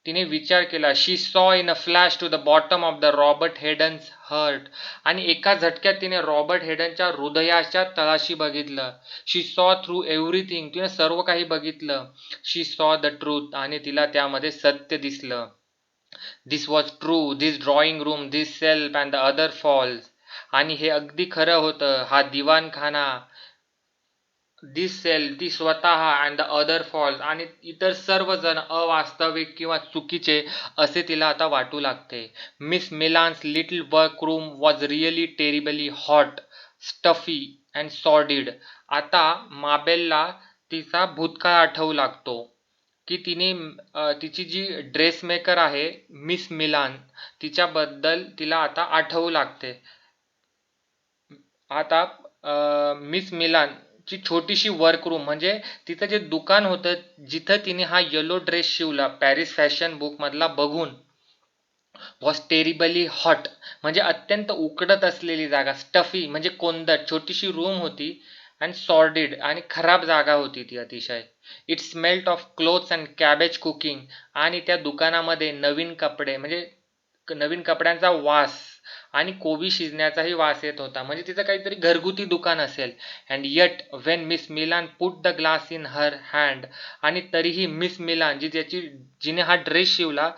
तिने विचार केला. She saw in a flash to the bottom of the Robert Haydon's heart, आणि एका झटक्यात तिने रॉबर्ट हेडनच्या हृदयाच्या तळाशी बघितलं. शी सॉ थ्रू एव्हरीथिंग, तिने सर्व काही बघितलं. शी सॉ द ट्रूथ, आणि तिला त्यामध्ये सत्य दिसलं. This was true, this drawing room, this self and the other false, आणि हे अगदी खरं होतं. हा दिवाणखाना, दिस सेल्फ ती स्वतः, अँड द अदर फॉल्स, आणि इतर सर्वजण अवास्तविक किंवा चुकीचे असे तिला आता वाटू लागते. Miss Milan's little work room was really terribly hot, stuffy and sordid. आता माबेलला तिचा भूतकाळ आठवू लागतो की तिची जी ड्रेस मेकर आहे मिस मिलान, तिच्याबद्दल तिला आता आठवू लागते. आता मिस मिलान ची छोटीशी वर्करूम म्हणजे तिचं जे दुकान होतं जिथं तिने हा येलो ड्रेस शिवला पॅरिस फॅशन बुक मधला बघून, वॉज टेरिबली हॉट म्हणजे अत्यंत उकडत असलेली जागा, स्टफी म्हणजे कोंदट छोटीशी रूम होती, अँड सॉर्डिड आणि खराब जागा होती ती अतिशय. It smelt of clothes and cabbage cooking, आणि त्या दुकानामध्ये नवीन कपडे म्हणजे नवीन कपड्यांचा वास आणि कोबी शिजण्याचाही वास येत होता, म्हणजे तिचं काहीतरी घरगुती दुकान असेल. And eight Wien miss Milan put the glass in her hand, आणि तरीही मिस मिलान जिने हा ड्रेस शिवला,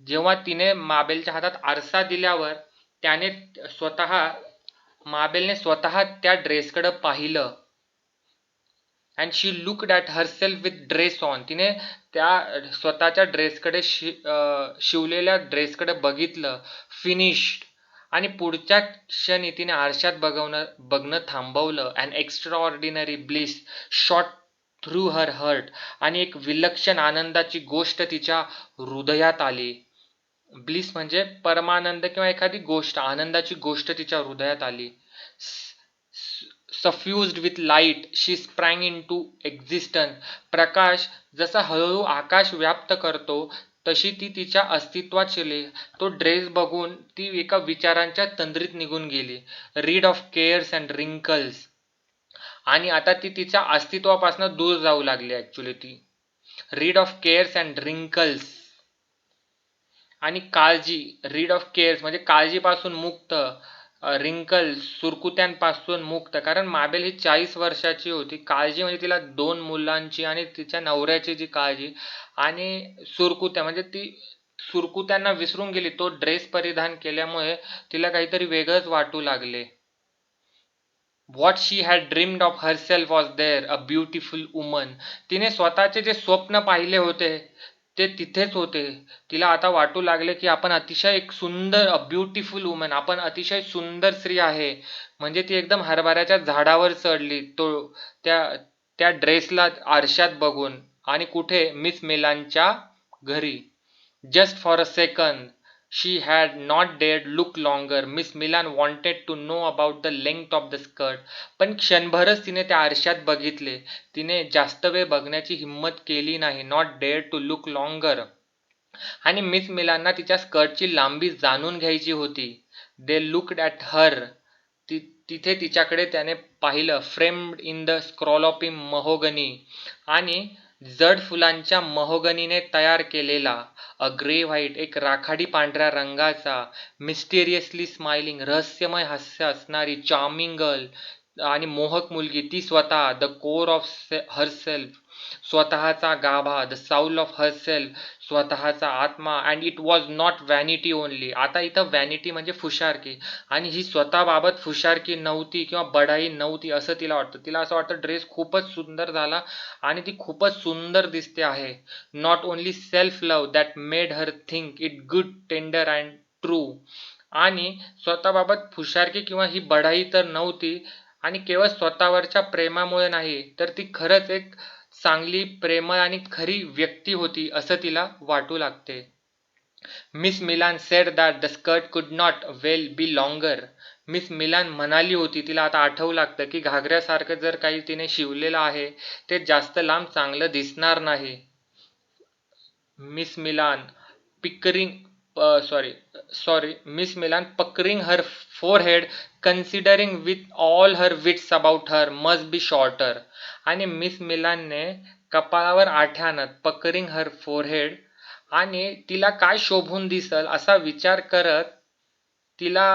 जेव्हा तिने माबेलच्या हातात आरसा दिल्यावर त्याने स्वतः माबेलने स्वतः त्या ड्रेसकडे पाहिलं. And she looked at herself with dress on, तिने त्या स्वतःच्या ड्रेसकडे शिवलेल्या ड्रेसकडे बघितलं, फिनिश्ड, आणि पुढच्या क्षणी तिने आरशात बघणं थांबवलं. And extraordinary bliss shot through her heart, आणि एक विलक्षण आनंदाची गोष्ट तिच्या हृदयात आली. ब्लिस म्हणजे परमानंद किंवा एखादी गोष्ट, आनंदाची गोष्ट तिच्या हृदयात आली. Suffused with light she sprang in to existence, प्रकाश जसा हळूहळू आकाश व्याप्त करतो तशी ती तिच्या अस्तित्वात शिरली. तो ड्रेस बघून ती एका विचारांच्या तंद्रीत निघून गेली. Read of CARES and wrinkles, आणि आता ती तिच्या अस्तित्वापासून दूर जाऊ लागली ऍक्च्युली ती. Read of CARES and wrinkles, आणि काळजी, रीड ऑफ केअर्स म्हणजे काळजीपासून मुक्त, रिंकल्स सुरकुत्यांपासून मुक्त, कारण माबेल ही 40 वर्षाची होती. काळजी म्हणजे तिला 2 मुलांची आणि तिच्या नवऱ्याची जी काळजी, आणि सुरकुत्या म्हणजे ती सुरकुत्यांना विसरून गेली. तो ड्रेस परिधान केल्यामुळे तिला काहीतरी वेगळंच वाटू लागले. What she had dreamed of herself was there, a beautiful woman, तिने स्वतःचे जे स्वप्न पाहिले होते ते तिथेच होते. तिला आता वाटू लागले की आपण अतिशय एक सुंदर, अ ब्युटिफुल वुमन, आपण अतिशय सुंदर स्त्री आहे. म्हणजे ती एकदम हरभऱ्याच्या झाडावर चढली त्या त्या ड्रेसला आरशात बघून. आणि कुठे? मिस मिलानच्या घरी. Just for a second she had not dared look longer. Miss Milan wanted to know about the length of the skirt, पण क्षणभरच तिने त्या आरशात बघितले. तिने जास्त वेळ बघण्याची हिंमत केली नाही. Not dare to look longer, आणि मिस मिलांना तिच्या स्कर्टची लांबी जाणून घ्यायची होती. दे लुक्ड ॲट हर, तिथे तिच्याकडे त्याने पाहिलं, framed in the scroll mahogany, आणि जड फुलांच्या महोगनीने तयार केलेला अ ग्रे व्हाईट, एक राखाडी पांढऱ्या रंगाचा, मिस्टेरियसली स्माइलिंग, रहस्यमय हास्य असणारी चार्मिंग गर्ल आणि मोहक मुलगी, ती स्वतः द कोर ऑफ हरसेल्फ, स्वतःचा गाभा, द साऊल ऑफ हरसेल्फ, स्वतःचा आत्मा. And it was not vanity only. आता इथं व्हॅनिटी म्हणजे फुशारकी, आणि ही स्वतःबाबत फुशारकी नव्हती किंवा बढाई नव्हती असं तिला वाटतं. तिला असं वाटतं ड्रेस खूपच सुंदर झाला आणि ती खूपच सुंदर दिसते आहे. Not only self love that made her think it good, tender and true. आणि स्वतःबाबत फुशारकी किंवा ही बढाई तर नव्हती, आणि केवळ स्वतःवरच्या प्रेमामुळे नाही, तर ती खरंच एक चांगली, प्रेमळ आणि खरी व्यक्ती होती असं तिला वाटू लागते. Miss Milan said that the skirt could not well be longer. Miss Milan म्हणाली होती, तिला आता आठवू लागतं की घागऱ्यासारखं जर काही तिने शिवलेलं आहे ते जास्त लांब चांगलं दिसणार नाही. Miss Milan Pickering Miss Milan puckering her forehead, considering with all her wits about her must be shorter. आणि मिस मिलानने कपाळावर आठ्या आणत पकरिंग हर फोरहेड, आणि तिला काय शोभून दिसल असा विचार करत तिला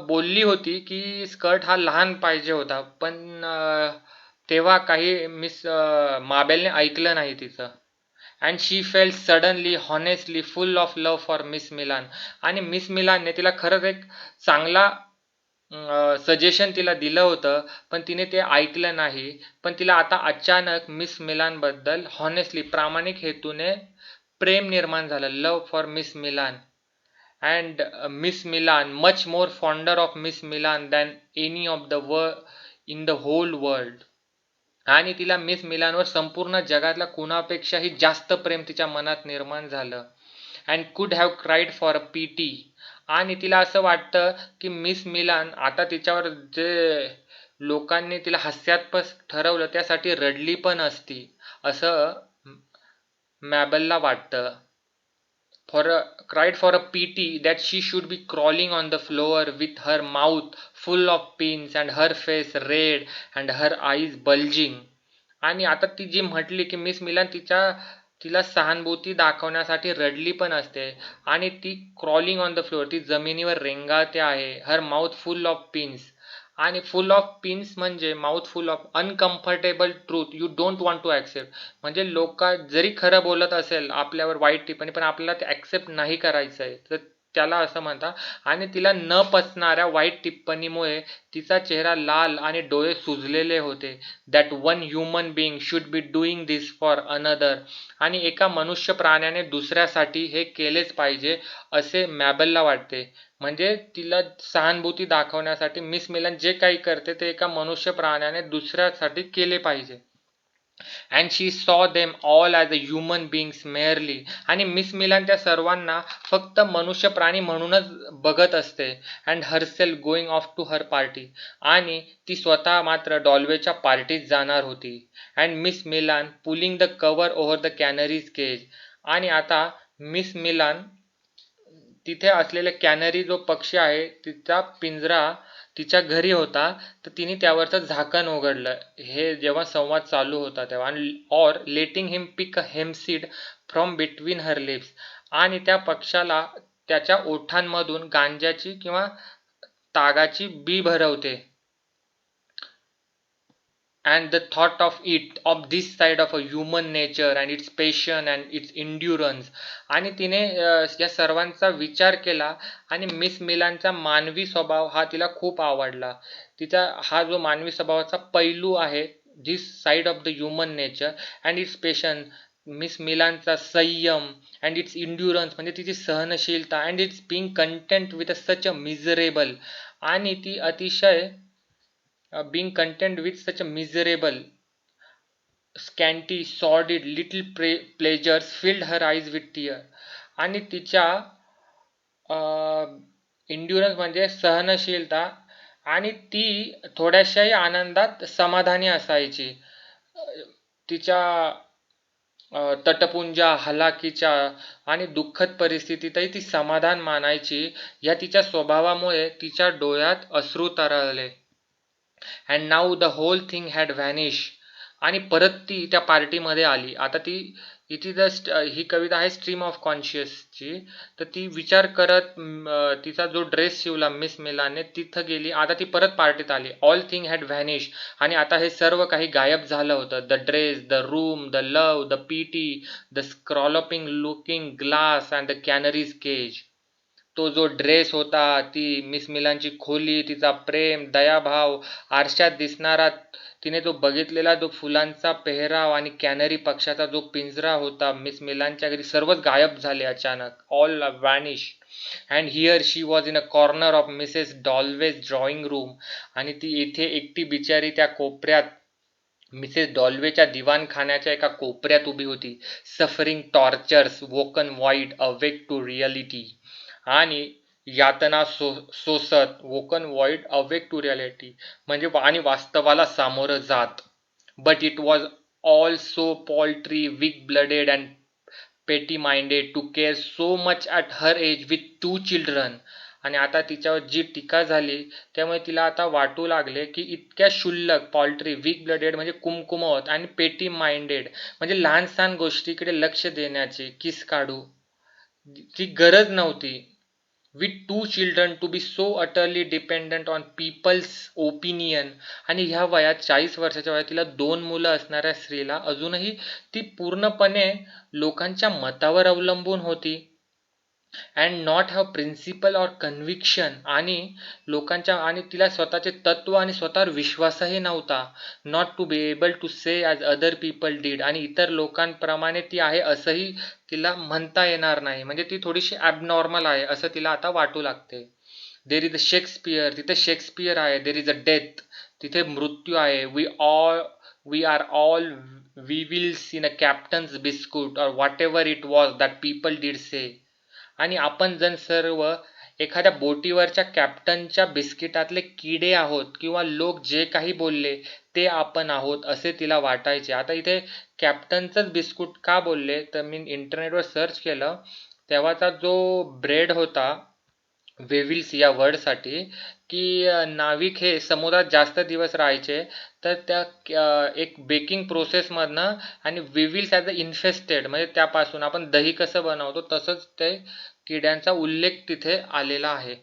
बोलली होती की स्कर्ट हा लहान पाहिजे होता. पण तेव्हा काही मिस माबेलने ऐकलं नाही तिचं. And she felt suddenly honestly full of love for Miss Milan. आणि मिस मिलानने तिला खरंच एक चांगला सजेशन तिला दिलं होतं, पण तिने ते ऐकलं नाही. पण तिला आता अचानक मिस मिलानबद्दल हॉनेस्टली, प्रामाणिक हेतूने प्रेम निर्माण झालं, love for Miss Milan. And Miss Milan much more fonder of Miss Milan than any of the in the whole world. आणि तिला मिस मिलानवर संपूर्ण जगातल्या कुणापेक्षाही जास्त प्रेम तिच्या मनात निर्माण झालं. अँड कुड have cried for a PT. आणि तिला असं वाटतं की मिस मिलान आता तिच्यावर जे लोकांनी तिला हास्यास्पद ठरवलं त्यासाठी रडली पण असती असं मॅबलला वाटतं. Cried for a pity that she should be crawling on the floor with her mouth full of pins and her face red and her eyes bulging. आणि आता ती जी म्हटली की मिस मिलान तिला सहानुभूती दाखवण्यासाठी रडली पण असते, आणि ती क्रॉलिंग ऑन द फ्लोअर, ती जमिनीवर रेंगाळते आहे, her mouth full of pins. आणि फुल ऑफ पिन्स म्हणजे mouth full of uncomfortable truth you don't want to accept. म्हणजे लोक जरी खरं बोलत असेल आपल्यावर वाईट टिप्पणी, पण आपल्याला ते ॲक्सेप्ट नाही करायचं आहे, तर त्याला असं म्हणतात. आणि तिला न पचणाऱ्या वाईट टिप्पणीमुळे तिचा चेहरा लाल आणि डोळे सुजलेले होते. That one human being should be doing this for another. आणि एका मनुष्य प्राण्याने दुसऱ्यासाठी हे केलेच पाहिजे असे मॅबलला वाटते. म्हणजे तिला सहानुभूती दाखवण्यासाठी मिस मिलन जे काही करते ते एका मनुष्य प्राण्याने दुसऱ्यासाठी केले पाहिजे. And she saw them all as a human beings merely. आणि मिस मिलन त्या सर्वांना फक्त मनुष्य प्राणी म्हणूनच बघत असते. And herself going off to her party. आणि ती स्वतः मात्र डॉल्वेच्या पार्टीत जाणार होती. And Miss Milan pulling the cover over the Canaries cage. आणि आता मिस मिलान तिथे असलेले कॅनरी जो पक्षी आहे तिचा पिंजरा तिच्या घरी होता, तर तिने त्यावरचं झाकण उघडलं हे जेव्हा संवाद चालू होता तेव्हा. आणि or letting him pick a hemseed from between her lips. आणि त्या पक्षाला त्याच्या ओठांमधून गांजाची किंवा तागाची बी भरवते. And the thought of this side of a human nature and its patience and its endurance. आणि तिने या सर्वांचा विचार केला, आणि मिस मिलानचा मानवी स्वभाव हा तिला खूप आवडला. तिचा हा जो मानवी स्वभावाचा पैलू आहे, this side of the human nature and its patience, Miss मिलानचा संयम अँड इट्स इंड्युरन्स म्हणजे तिची सहनशीलता, and its being content with such a miserable. आणि ती अतिशय being content with such a miserable, scanty, sordid little pleasures filled her eyes with tear. आणि तिच्या इंड्युरन्स म्हणजे सहनशीलता, आणि ती थोड्याशाही आनंदात समाधानी असायची. तिच्या तटपुंजा, हलाखीच्या आणि दुःखद परिस्थितीतही ती समाधान मानायची. या तिच्या स्वभावामुळे तिच्या डोळ्यात अश्रू तरळले. And now the whole thing had vanish. आणि परत ती त्या पार्टीमध्ये आली. आता ती इट इज ही कविता आहे स्ट्रीम ऑफ कॉन्शियसची. तर ती विचार करत तिचा जो ड्रेस शिवला मिस मिलाने तिथं गेली. आता ती परत पार्टीत आली. All thing had vanish. आणि आता हे सर्व काही गायब झालं होतं. The dress, the room, the love, the pity, the scrolloping looking glass and the Canaries cage. तो जो ड्रेस होता, ती मिस मिलांची खोली, तिचा प्रेम, दयाभाव, आरशात दिसणारा तिने जो बघितलेला जो फुलांचा पेहराव आणि कॅनरी पक्षाचा जो पिंजरा होता मिस मिलांच्या घरी, सर्वच गायब झाले अचानक. All vanish. And here she was in a corner of Mrs Dalloway's drawing room. आणि ती इथे एकटी बिचारी त्या कोपऱ्यात मिसेस डॉल्वेच्या दिवाणखान्याच्या एका कोपऱ्यात उभी होती. Suffering tortures woken wide awake to reality. आणि यातना सोसत woken wide awake to reality म्हणजे आणि वास्तवाला सामोरं जात. But it was all so paltry, weak blooded and petty minded to care so much at her age with 2 children. आणि आता तिच्यावर जी टीका झाली त्यामुळे तिला आता वाटू लागले की इतक्या क्षुल्लक, पॉल्ट्री, वीक ब्लडेड म्हणजे कुमकुमवत आणि पेटी माइंडेड म्हणजे लहान सहान गोष्टीकडे लक्ष देण्याची किस काढू ची गरज नव्हती. With 2 children to be so utterly dependent on people's opinion. आणि ह्या वयात 40 वर्षाच्या वयात तिला 2 मुलं असणाऱ्या स्त्रीला अजूनही ती पूर्णपणे लोकांच्या मतावर अवलंबून होती. And not have principle or conviction. आणि लोकांच्या आणि तिला स्वतःचे तत्व आणि स्वतःवर विश्वासही नव्हता. Not to be able to say as other people did. आणि इतर लोकांप्रमाणे ती आहे असंही तिला म्हणता येणार नाही. म्हणजे ती थोडीशी ॲबनॉर्मल आहे असं तिला आता वाटू लागते. देर इज अ शेक्सपियर, तिथे शेक्सपियर आहे. देर इज अ डेथ, तिथे मृत्यू आहे. We are all weevils in a captain's biscuit or whatever it was that people did say. आणि आपण जण सर्व एखाद्या बोटीवरच्या कॅप्टनच्या बिस्किटातले किडे आहोत किंवा लोक जे काही बोलले ते आपण आहोत असे तिला वाटायचे. आता इथे कॅप्टनचंच बिस्कुट का बोलले तर मी इंटरनेटवर सर्च केलं तेव्हाचा जो ब्रेड होता वेव्हिल्स या वर्डसाठी की नाविक हे समुद्रात जास्त दिवस राहायचे तर त्या एक बेकिंग प्रोसेसमधनं आणि वेव्हिल्स ॲज अ इन्फेस्टेड म्हणजे त्यापासून आपण दही कसं बनवतो तसंच ते किड्यांचा उल्लेख तिथे आलेला आहे.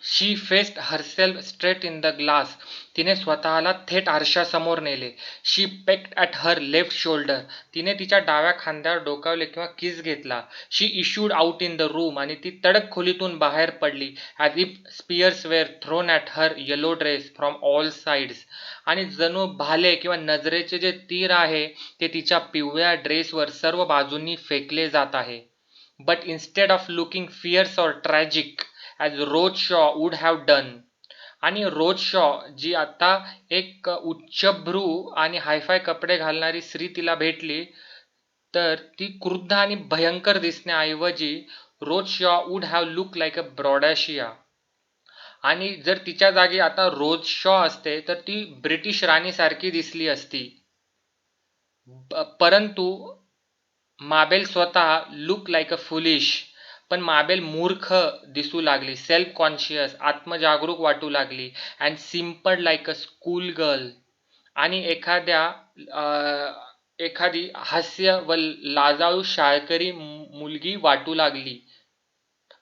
She faced herself straight in the glass. तिने स्वतःला थेट आरशासमोर नेले. She pecked at her left shoulder. तिने तिच्या डाव्या खांद्यावर डोकावले किंवा किस घेतला. She issued out in the room. आणि ती तडक खोलीतून बाहेर पडली. As if spears were thrown at her yellow dress from all sides. आणि जणू भाले किंवा नजरेचे जे तीर आहे ते तिच्या पिवळ्या ड्रेसवर सर्व बाजूंनी फेकले जात आहे. But instead of looking fierce or tragic as Rose Shaw would have done. आणि रोज शॉ जी आता एक उच्चभ्रू आणि हायफाय कपडे घालणारी स्त्री तिला भेटली तर ती क्रुद्ध आणि भयंकर दिसण्याऐवजी Rose Shaw would have look like a Boadicea. आणि जर तिच्या जागी आता रोज शॉ असते तर ती ब्रिटिश राणीसारखी दिसली असती. परंतु माबेल स्वतः लुक लाईक अ फुलिश. पण माबेल मूर्ख दिसू लागली, सेल्फ कॉन्शियस, आत्मजागरूक वाटू लागली. And simple like a school girl. आणि एखादी हास्य व लाजाळू शाळकरी मुलगी वाटू लागली.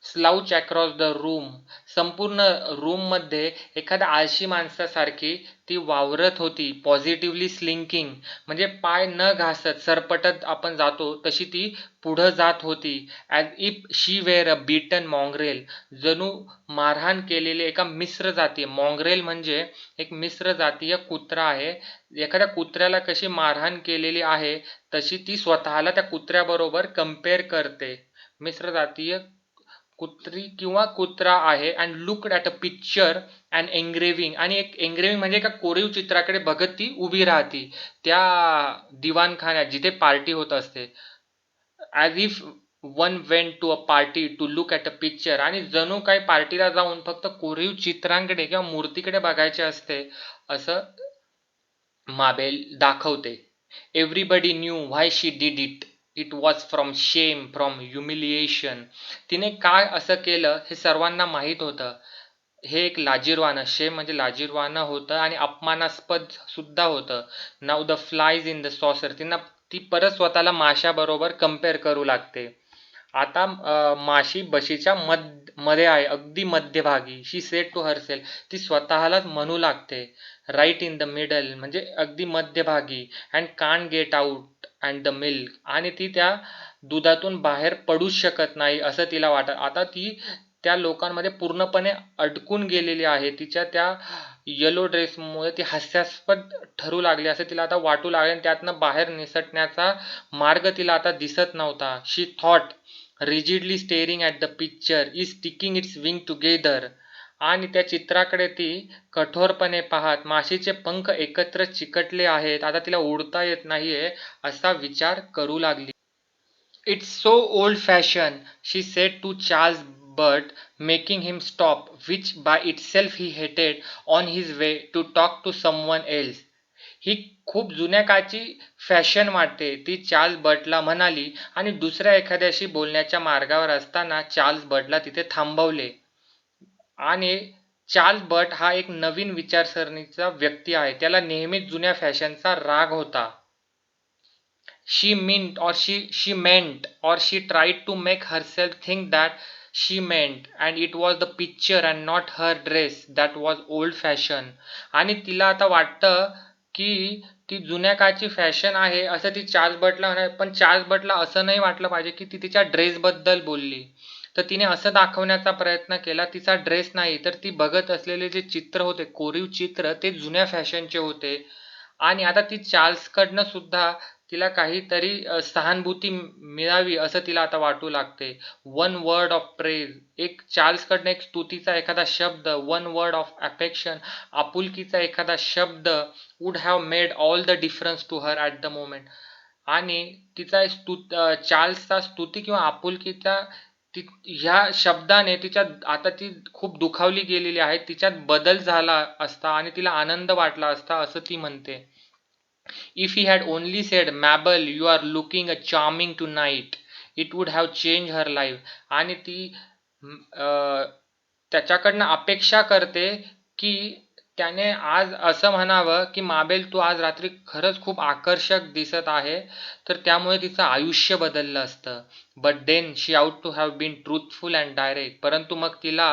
Slouch across the room. संपूर्ण रूममध्ये एखाद्या आळशी माणसासारखी ती वावरत होती. पॉझिटिव्हली स्लिंकिंग म्हणजे पाय न घासत सरपटत आपण जातो तशी ती पुढं जात होती. As if she were a beaten mongrel. जणू मारहाण केलेले एका मिश्र जाती. मॉन्ग्रेल म्हणजे एक मिश्र जातीय कुत्रा आहे. एखाद्या कुत्र्याला कशी मारहाण केलेली आहे तशी ती स्वतःला त्या कुत्र्याबरोबर कम्पेअर करते. मिश्र जातीय कुत्री किंवा कुत्रा आहे. And looked at a picture and engraving. आणि एक एंग्रेविंग म्हणजे एका कोरीव चित्राकडे बघत ती उभी राहती त्या दिवाणखान्यात जिथे पार्टी होत असते. As if one went to a party to look at a picture. आणि जणू काही पार्टीला जाऊन फक्त कोरीव चित्रांकडे किंवा मूर्तीकडे बघायचे असते असं माबेल दाखवते. Everybody knew why she did it. It was from shame, from humiliation. तिने काय असं केलं हे सर्वांना माहीत होतं. हे एक लाजिरवाणं, शेम म्हणजे लाजिरवाणं होतं आणि अपमानास्पद सुद्धा होतं. Now the flies in the saucer, ती परत स्वतःला माशाबरोबर कम्पेअर करू लागते. आता माशी बशीच्या मध्ये आहे, अगदी मध्यभागी. शी सेड टू हरसेल्फ, ती स्वतःलाच म्हणू लागते. राईट इन द मिडल म्हणजे अगदी मध्यभागी. And can't get out and the milk, आणि ती त्या दुधातून बाहेर पडूच शकत नाही असं तिला वाटत. आता ती त्या लोकांमध्ये पूर्णपणे अडकून गेलेली आहे. तिच्या त्या येलो ड्रेसमुळे ती हास्यास्पद ठरू लागली असं तिला आता वाटू लागले, आणि त्यातनं बाहेर निसटण्याचा मार्ग तिला आता दिसत नव्हता. She thought, rigidly staring at the picture is sticking its wing together. आणि त्या चित्राकडे ती कठोरपणे पाहत, माशीचे पंख एकत्र चिकटले आहेत, आता तिला उडता येत नाहीये असा विचार करू लागली. "It's so old-fashioned," she said to Charles Burt, making him stop, which by itself he hated, on his way to talk to someone else. ही खूप जुन्या काळची फॅशन वाटते, ती चार्ल्स बर्टला म्हणाली, आणि दुसऱ्या एखाद्याशी बोलण्याच्या मार्गावर असताना चार्ल्स बर्टला तिथे थांबवले. आणि चार्ल्स बर्ट हा एक नवीन विचारसरणीचा व्यक्ती आहे. त्याला नेहमीच जुन्या फॅशनचा राग होता. She meant, or she tried to make herself think that she meant, and it was the picture and not her dress that was old fashioned. आणि तिला आता वाटतं की ती जुन्या काळची फॅशन आहे असं ती चार्ल्स बर्टला म्हणाली, पण चार्ल्स बर्टला असं नाही वाटलं पाहिजे की ती तिच्या ड्रेसबद्दल बोलली. तर तिने असं दाखवण्याचा प्रयत्न केला, तिचा ड्रेस नाही तर ती बघत असलेले जे चित्र होते, कोरीव चित्र, ते जुन्या फॅशनचे होते. आणि आता ती चार्ल्सकडनं सुद्धा तिला काहीतरी सहानुभूती मिळावी असं तिला आता वाटू लागते. वन वर्ड ऑफ प्रेज, एक चार्ल्सकडनं एक स्तुतीचा एखादा शब्द, वन वर्ड ऑफ अफेक्शन, आपुलकीचा एखादा शब्द, would have made all the difference to her at the moment. आणि तिचा चार्ल्सचा स्तुती किंवा आपुलकीचा ती ह्या शब्दाने तिच्या, आता ती खूप दुखावली गेलेली आहे, तिच्यात बदल झाला असता आणि तिला आनंद वाटला असता असं ती म्हणते. If he had only said, "Mabel, you are looking a charming tonight," it would have changed her life. आणि ती त्याच्याकडनं अपेक्षा करते की त्याने आज असं म्हणावं की माबेल, तू आज रात्री खरंच खूप आकर्षक दिसत आहे, तर त्यामुळे तिचं आयुष्य बदललं असतं. But then she ought to have been truthful and direct, परंतु मग तिला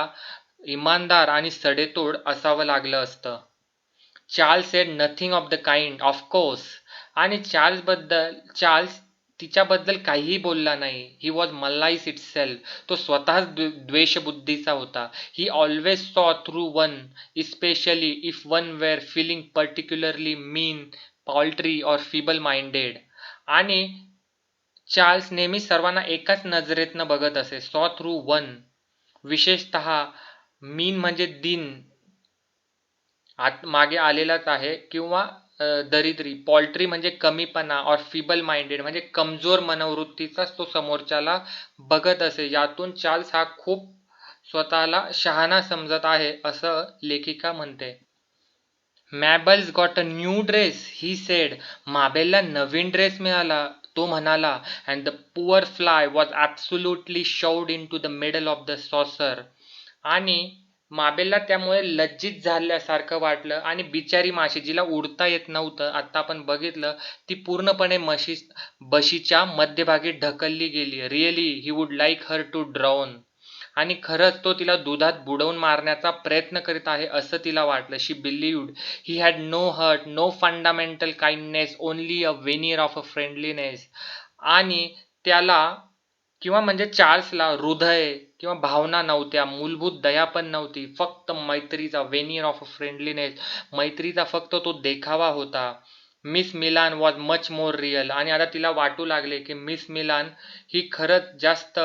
इमानदार आणि सडेतोड असावं लागलं असतं. Charles said nothing of the kind, of course. आणि चार्ल्स तिच्याबद्दल काहीही बोलला नाही. ही वॉज मलाईस इटसेल्फ, तो स्वतःच द्वेषबुद्धीचा होता. He always saw through one, especially if one were feeling particularly mean, paltry or feeble minded. आणि चार्ल्स नेहमी सर्वांना एकाच नजरेतनं बघत असे. सॉ थ्रू वन, विशेषतः मीन म्हणजे दिन, मागे आलेलाच आहे, किंवा दरिद्री. पॉल्ट्री म्हणजे कमीपणा, और फिबल माइंडेड म्हणजे कमजोर मनोवृत्तीचाच तो समोरच्याला बघत असे. यातून चार्ल्स हा खूप स्वतःला शहाणा समजत आहे असं लेखिका म्हणते. Mabel's got a new dress, he said. माबेलला नवीन ड्रेस मिळाला, तो म्हणाला. And the poor fly was absolutely shoved in to the middle of the saucer. आणि माबेलला त्यामुळे लज्जित झाल्यासारखं वाटलं, आणि बिचारी माशी, जिला उडता येत नव्हतं, आता आपण बघितलं, ती पूर्णपणे बशीच्या मध्यभागी ढकलली गेली. Really he would like her to drown. आणि खरंच तो तिला दुधात बुडवून मारण्याचा प्रयत्न करीत आहे असं तिला वाटलं. She believed he had no heart, no fundamental kindness, only a veneer of a friendliness. आणि त्याला, किंवा म्हणजे चार्ल्सला, हृदय किंवा भावना नव्हत्या, मूलभूत दया पण नव्हती, फक्त मैत्रीचा, वेनियर ऑफ अ फ्रेंडलीनेस, मैत्रीचा फक्त तो देखावा होता. Miss Milan was much more real. आणि आता तिला वाटू लागले की मिस मिलान ही खरंच जास्त,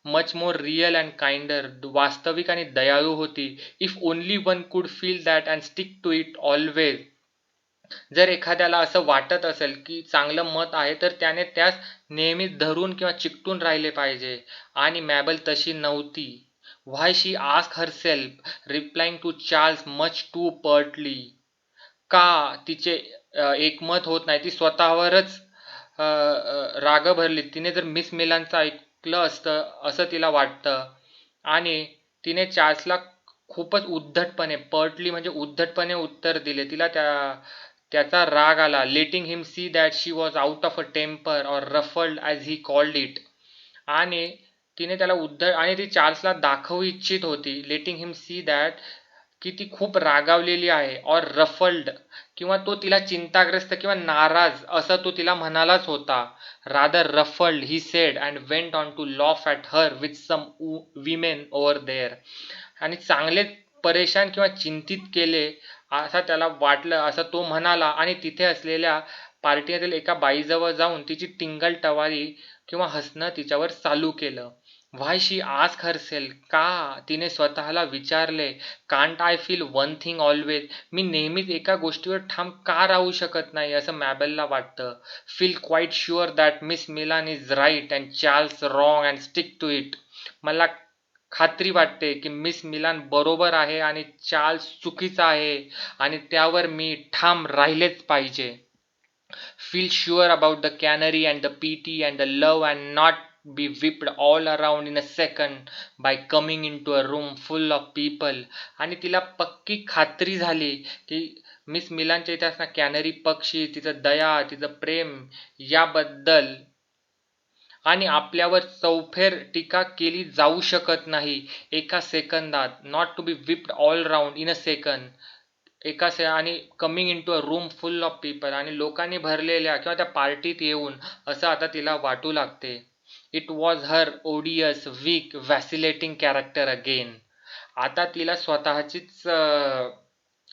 much more real and kinder, वास्तविक आणि दयाळू होती. If only one could feel that and stick to it always. जर एखाद्याला असं वाटत असेल की चांगलं मत आहे, तर त्याने त्यास नेहमीच धरून किंवा चिकटून राहिले पाहिजे. आणि मॅबल तशी नव्हती. Why, she ask herself, replying to Charles much too pertly. का तिचे एकमत होत नाही, ती स्वतःवरच राग भरली. तिने जर मिस मिलानचं ऐकलं असतं असं तिला वाटतं. आणि तिने चार्ल्सला खूपच उद्धटपणे, पर्टली म्हणजे उद्धटपणे उत्तर दिले. तिला त्याचा राग आला. Letting him see that she was out of a temper or ruffled as he called it. आणि तिने त्याला उद्धट आणि ती चार्ल्सला दाखवू इच्छित होती. लेटिंग हिम सी दॅट की ती खूप रागावलेली आहे और रफल्ड किंवा तो तिला चिंताग्रस्त किंवा नाराज असं तो तिला म्हणालाच होता. Rather ruffled he said and went on to laugh at her with some women over there. आणि चांगलेच परेशान किंवा चिंतित केले असं त्याला वाटलं असं तो म्हणाला आणि तिथे असलेल्या पार्टीतील एका बाईजवळ जाऊन तिची टिंगल टवाळी किंवा हसणं तिच्यावर चालू केलं. व्हाय शी आस्क हरसेल्फ, का तिने स्वतःला विचारले. Can't I feel one thing always, मी नेहमीच एका गोष्टीवर ठाम का राहू शकत नाही असं मॅबेलला वाटतं. Feel quite sure that Miss Milan is right and Charles wrong and stick to it. मला खात्री वाटते की मिस मिलान बरोबर आहे आणि चार्ल्स चुकीचा आहे आणि त्यावर मी ठाम राहिलेच पाहिजे. Feel sure about the canary and the pity and the love and not be whipped all around in a second by coming into a room full of people. आणि तिला पक्की खात्री झाली की मिस मिलानच्या इथे असणार कॅनरी पक्षी, तिचं दया, तिचं प्रेम याबद्दल आणि आपल्यावर चौफेर टीका केली जाऊ शकत नाही एका सेकंदात. Not to be whipped all round in a second. आणि coming into a room full of people आणि लोकांनी भरलेल्या किंवा त्या पार्टीत येऊन असं आता तिला वाटू लागते. It was her odious weak vacillating character again. आता तिला स्वतःचीच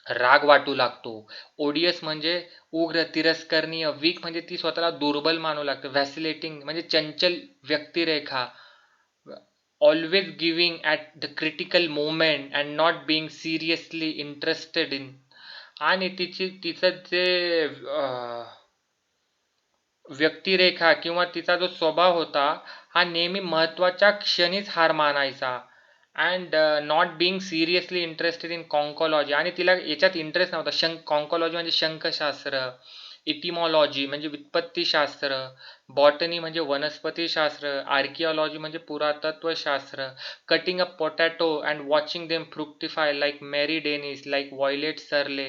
राग वाटू लागतो. ओडियस म्हणजे उग्र, तिरस्करणीय. वीक म्हणजे ती स्वतःला दुर्बल मानू लागते. व्हॅसिलेटिंग म्हणजे चंचल व्यक्तिरेखा. Always giving at the critical moment and not being seriously interested in. आणि तिचं जे व्यक्तिरेखा किंवा तिचा जो स्वभाव होता हा नेहमी महत्त्वाच्या क्षणीच हार मानायचा. And not being seriously interested in conchology. आणि तिला याच्यात इंटरेस्ट नव्हता. कॉन्कॉलॉजी म्हणजे शंखशास्त्र, इटिमॉलॉजी म्हणजे व्युत्पत्तीशास्त्र, बॉटनी म्हणजे वनस्पतीशास्त्र, आर्किओलॉजी म्हणजे पुरातत्वशास्त्र, cutting a potato and watching them fructify like Mary Dennis, like Violet Searle.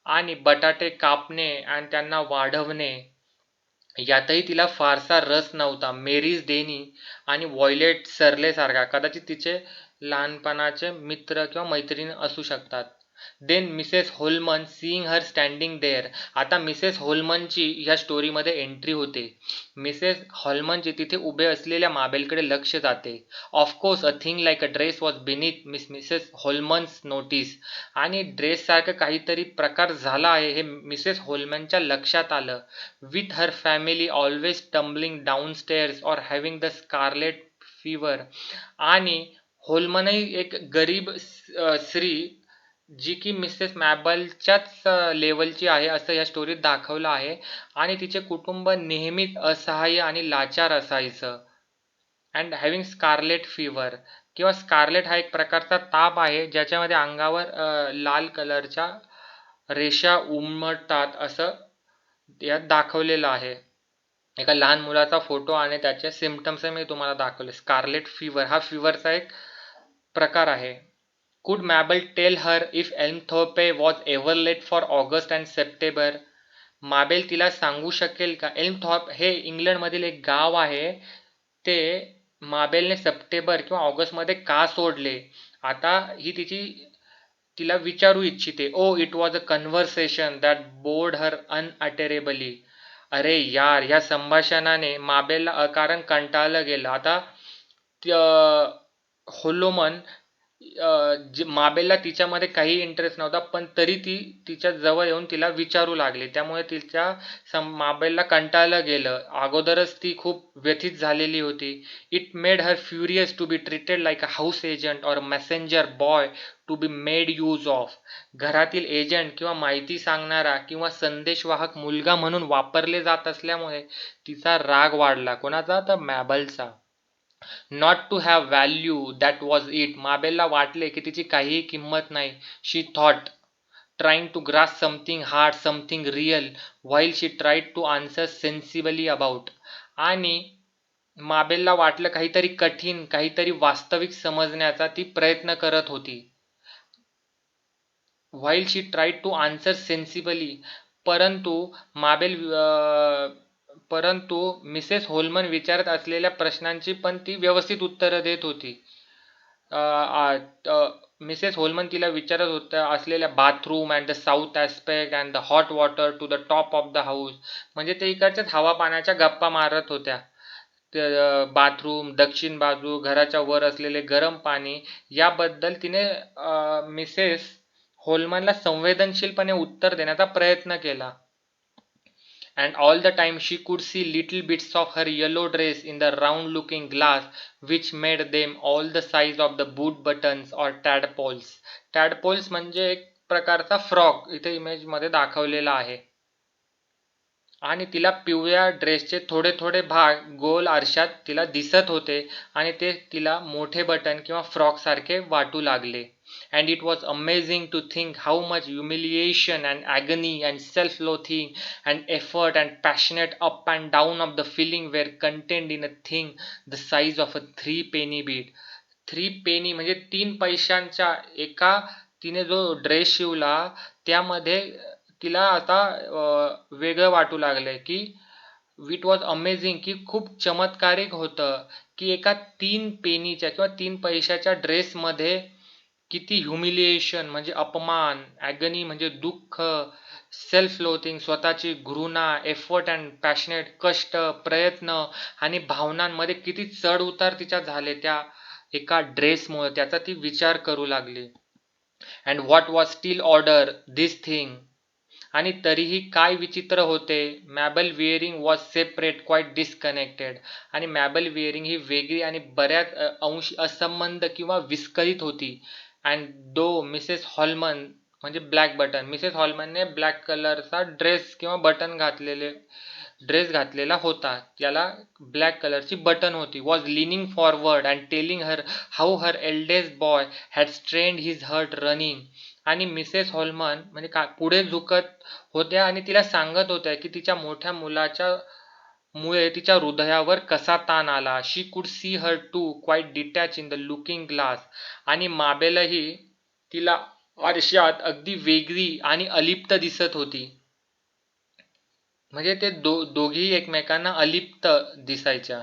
आणि बटाटे कापणे आणि त्यांना वाढवणे यातही तिला फारसा रस नव्हता. मेरीज डेनी आणि व्हॉयलेट सरलेसारखा कदाचित तिचे लहानपणाचे मित्र किंवा मैत्रिणी असू शकतात. Then Mrs Holman seeing her standing there. आता मिसेस होल्मनची ह्या स्टोरीमध्ये एंट्री होते. मिसेस हॉल्मनची तिथे उभे असलेल्या माबेलकडे लक्ष जाते. Of course a thing like a dress was beneath Mrs Holman's notice. आणि ड्रेससारखं काहीतरी प्रकार झाला आहे हे मिसेस होल्मनच्या लक्षात आलं. With her family always tumbling downstairs or having the scarlet fever. आणि होल्मनही एक गरीब स्त्री जी की मिसेस मॅबलच्याच लेवलची आहे असं या स्टोरीत दाखवलं आहे. आणि तिचे कुटुंब नेहमीच असहाय्य आणि लाचार असायचं. अँड हॅव्हिंग स्कारलेट फीवर किंवा स्कारलेट हा एक प्रकारचा ताप आहे ज्याच्यामध्ये अंगावर लाल कलरच्या रेषा उमटतात असं यात दाखवलेलं आहे. एका लहान मुलाचा फोटो आणि त्याचे सिम्पटम्स मी तुम्हाला दाखवले. स्कारलेट फीवर हा फीवरचा एक प्रकार आहे. Could Mabel tell her if Elmthorpe was ever let for August and September. Mabel तिला सांगू शकेल का. एल्मथॉर्प हे इंग्लंडमधील एक गाव आहे. ते माबेलने सप्टेंबर किंवा ऑगस्टमध्ये का सोडले. आता ही तिला विचारू इच्छिते. Oh it was a conversation that bored her unutterably. अरे यार, ह्या संभाषणाने माबेलला अकारण कंटाळलं गेलं. आता होलोमन माबेलला तिच्यामध्ये काही इंटरेस्ट नव्हता पण तरी ती तिच्या जवळ येऊन तिला विचारू लागली. त्यामुळे माबेलला कंटाळलं गेलं. अगोदरच ती खूप व्यथित झालेली होती. It made her furious to be treated like a house agent or messenger boy to be made use of. घरातील एजंट किंवा माहिती सांगणारा किंवा संदेशवाहक मुलगा म्हणून वापरले जात असल्यामुळे तिचा राग वाढला. कोणाचा तर मॅबलचा. Not to have value that was it. माबेलला वाटले की तिची काहीही किंमत नाही. She thought trying to grasp something hard something real while she tried to answer sensibly about. आणि माबेलला वाटलं काहीतरी कठीण काहीतरी वास्तविक समजण्याचा ती प्रयत्न करत होती. While she tried to answer sensibly, परंतु माबेल परंतु मिसेस होलमन विचारत असलेल्या प्रश्नांची पण ती व्यवस्थित उत्तरं देत होती. मिसेस होलमन तिला विचारत होत्या असलेल्या bathroom and the south aspect and the hot water to the top of the house, म्हणजे ते इकडच्याच हवा पाण्याच्या गप्पा मारत होत्या. बाथरूम, दक्षिण बाजू, घराच्या वर असलेले गरम पाणी याबद्दल तिने मिसेस होलमनला संवेदनशीलपणे उत्तर देण्याचा प्रयत्न केला. And all the time she could see little bits of her yellow dress in the round looking glass, which made them all the size of the boot buttons or tadpoles. Tadpoles म्हणजे एक प्रकारचा frock इथे image मध्ये दाखवलेला आहे. आणि तिला पिवळ्या ड्रेसचे थोडे थोडे भाग गोल आरशात तिला दिसत होते आणि ते तिला मोठे बटन किंवा फ्रॉक सारखे वाटू लागले. And it was amazing to think how much humiliation and agony and self-loathing and effort and passionate up and down of the feeling were contained in a thing the size of a 3 penny bead. 3 penny म्हणजे 3 पैशांच्या एका तिने जो dress शिवला त्यामध्ये तिला आता वेगळं वाटू लागलंय की इट वॉज अमेझिंग, की खूप चमत्कारिक होतं की एका 3 पेनीच्या किंवा 3 पैशाच्या ड्रेसमध्ये किती ह्युमिलिएशन म्हणजे अपमान, ॲगनी म्हणजे दुःख, सेल्फ लोथिंग स्वतःची घृणा, एफर्ट अँड पॅशनेट कष्ट, प्रयत्न आणि भावनांमध्ये किती चढ उतार तिच्या झाले त्या एका ड्रेसमुळे, त्याचा ती विचार करू लागली. And what was still odder this thing, आणि तरीही काय विचित्र होते, Mabel Waring was separate quite disconnected, आणि मॅबल विअरिंग ही वेगळी आणि बऱ्याच अंशी असंबंध किंवा विस्कळीत होती. अँड दो मिसेस हॉलमन म्हणजे ब्लॅक बटन, मिसेस हॉलमनने ब्लॅक कलरचा ड्रेस घातलेला होता, त्याला ब्लॅक कलरची बटन होती, was leaning forward and telling her how her eldest boy had strained his heart running. आणि मिसेस हॉलमन म्हणजे पुढे झुकत होत्या आणि तिला सांगत होत्या की तिच्या मोठ्या मुलाच्या मुळे तिच्या हृदयावर कसा ताण आला. She could see her too quite detach in the looking glass, आणि माबेलही तिला आरशात अगदी वेगळी आणि अलिप्त दिसत होती. म्हणजे ते दोघी एकमेकांना अलिप्त दिसायच्या.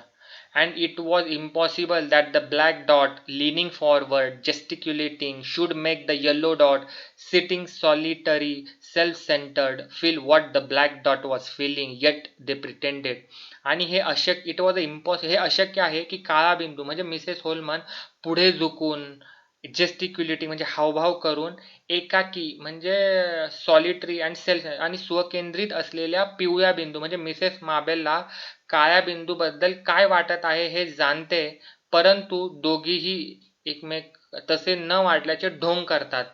And it was impossible that the black dot leaning forward gesticulating should make the yellow dot sitting solitary self centred feel what the black dot was feeling yet they pretended. आणि हे अशक्य आहे की काळा बिंदू म्हणजे मिसेस होलमन पुढे झुकून जेस्टिक्युलेटिंग म्हणजे हावभाव करून एकाकी म्हणजे सॉलिटरी अँड सेल्फ आणि स्वकेंद्रित असलेल्या पिवळ्या बिंदू म्हणजे मिसेस माबेलला काळ्या बिंदूबद्दल काय वाटत आहे हे जाणते, परंतु दोघीही एकमेक तसे न वाटल्याचे ढोंग करतात.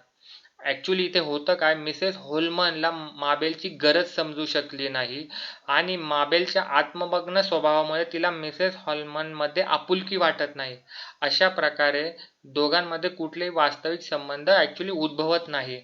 ऍक्च्युली इथे होतं काय, मिसेस होलमनला माबेलची गरज समजू शकली नाही आणि माबेलच्या आत्ममग्न स्वभावामुळे तिला मिसेस हॉलमनमध्ये आपुलकी वाटत नाही. अशा प्रकारे दोघांमध्ये कुठलेही वास्तविक संबंध ऍक्च्युली उद्भवत नाही.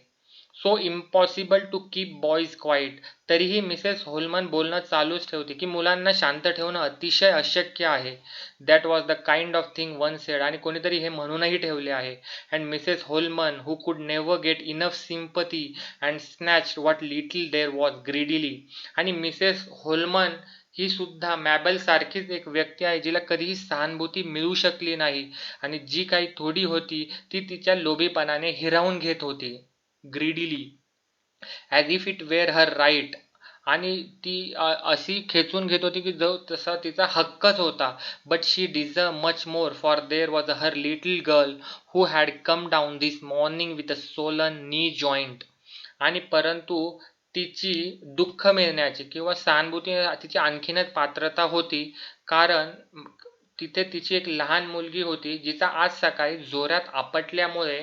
So impossible to keep boys quiet. तरीही मिसेस होलमन बोलणं चालूच ठेवते की मुलांना शांत ठेवणं अतिशय अशक्य आहे. That was the kind of thing one sed, आणि कोणीतरी हे म्हणूनही ठेवले आहे. And Mrs Holman who could never get enough sympathy and snatch what little there was greedily. आणि मिसेस होलमन ही सुद्धा मॅबल सारखीच एक व्यक्ती आहे जिला कधीही सहानुभूती मिळू शकली नाही आणि जी काही थोडी होती ती तिच्या लोभीपणाने हिरावून घेत होती, greedily, as if it were her right. आणि ती अशी खेचून घेत होती की जो तसा तिचा हक्कच होता. But she deserve much more, for their was her little girl who had come down this morning with a Solan नी जॉईंट. आणि परंतु तिची दुःख मिळण्याची किंवा सहानुभूती तिची आणखीनच पात्रता होती, कारण तिथे तिची एक लहान मुलगी होती जिचा आज सकाळी जोरात आपटल्यामुळे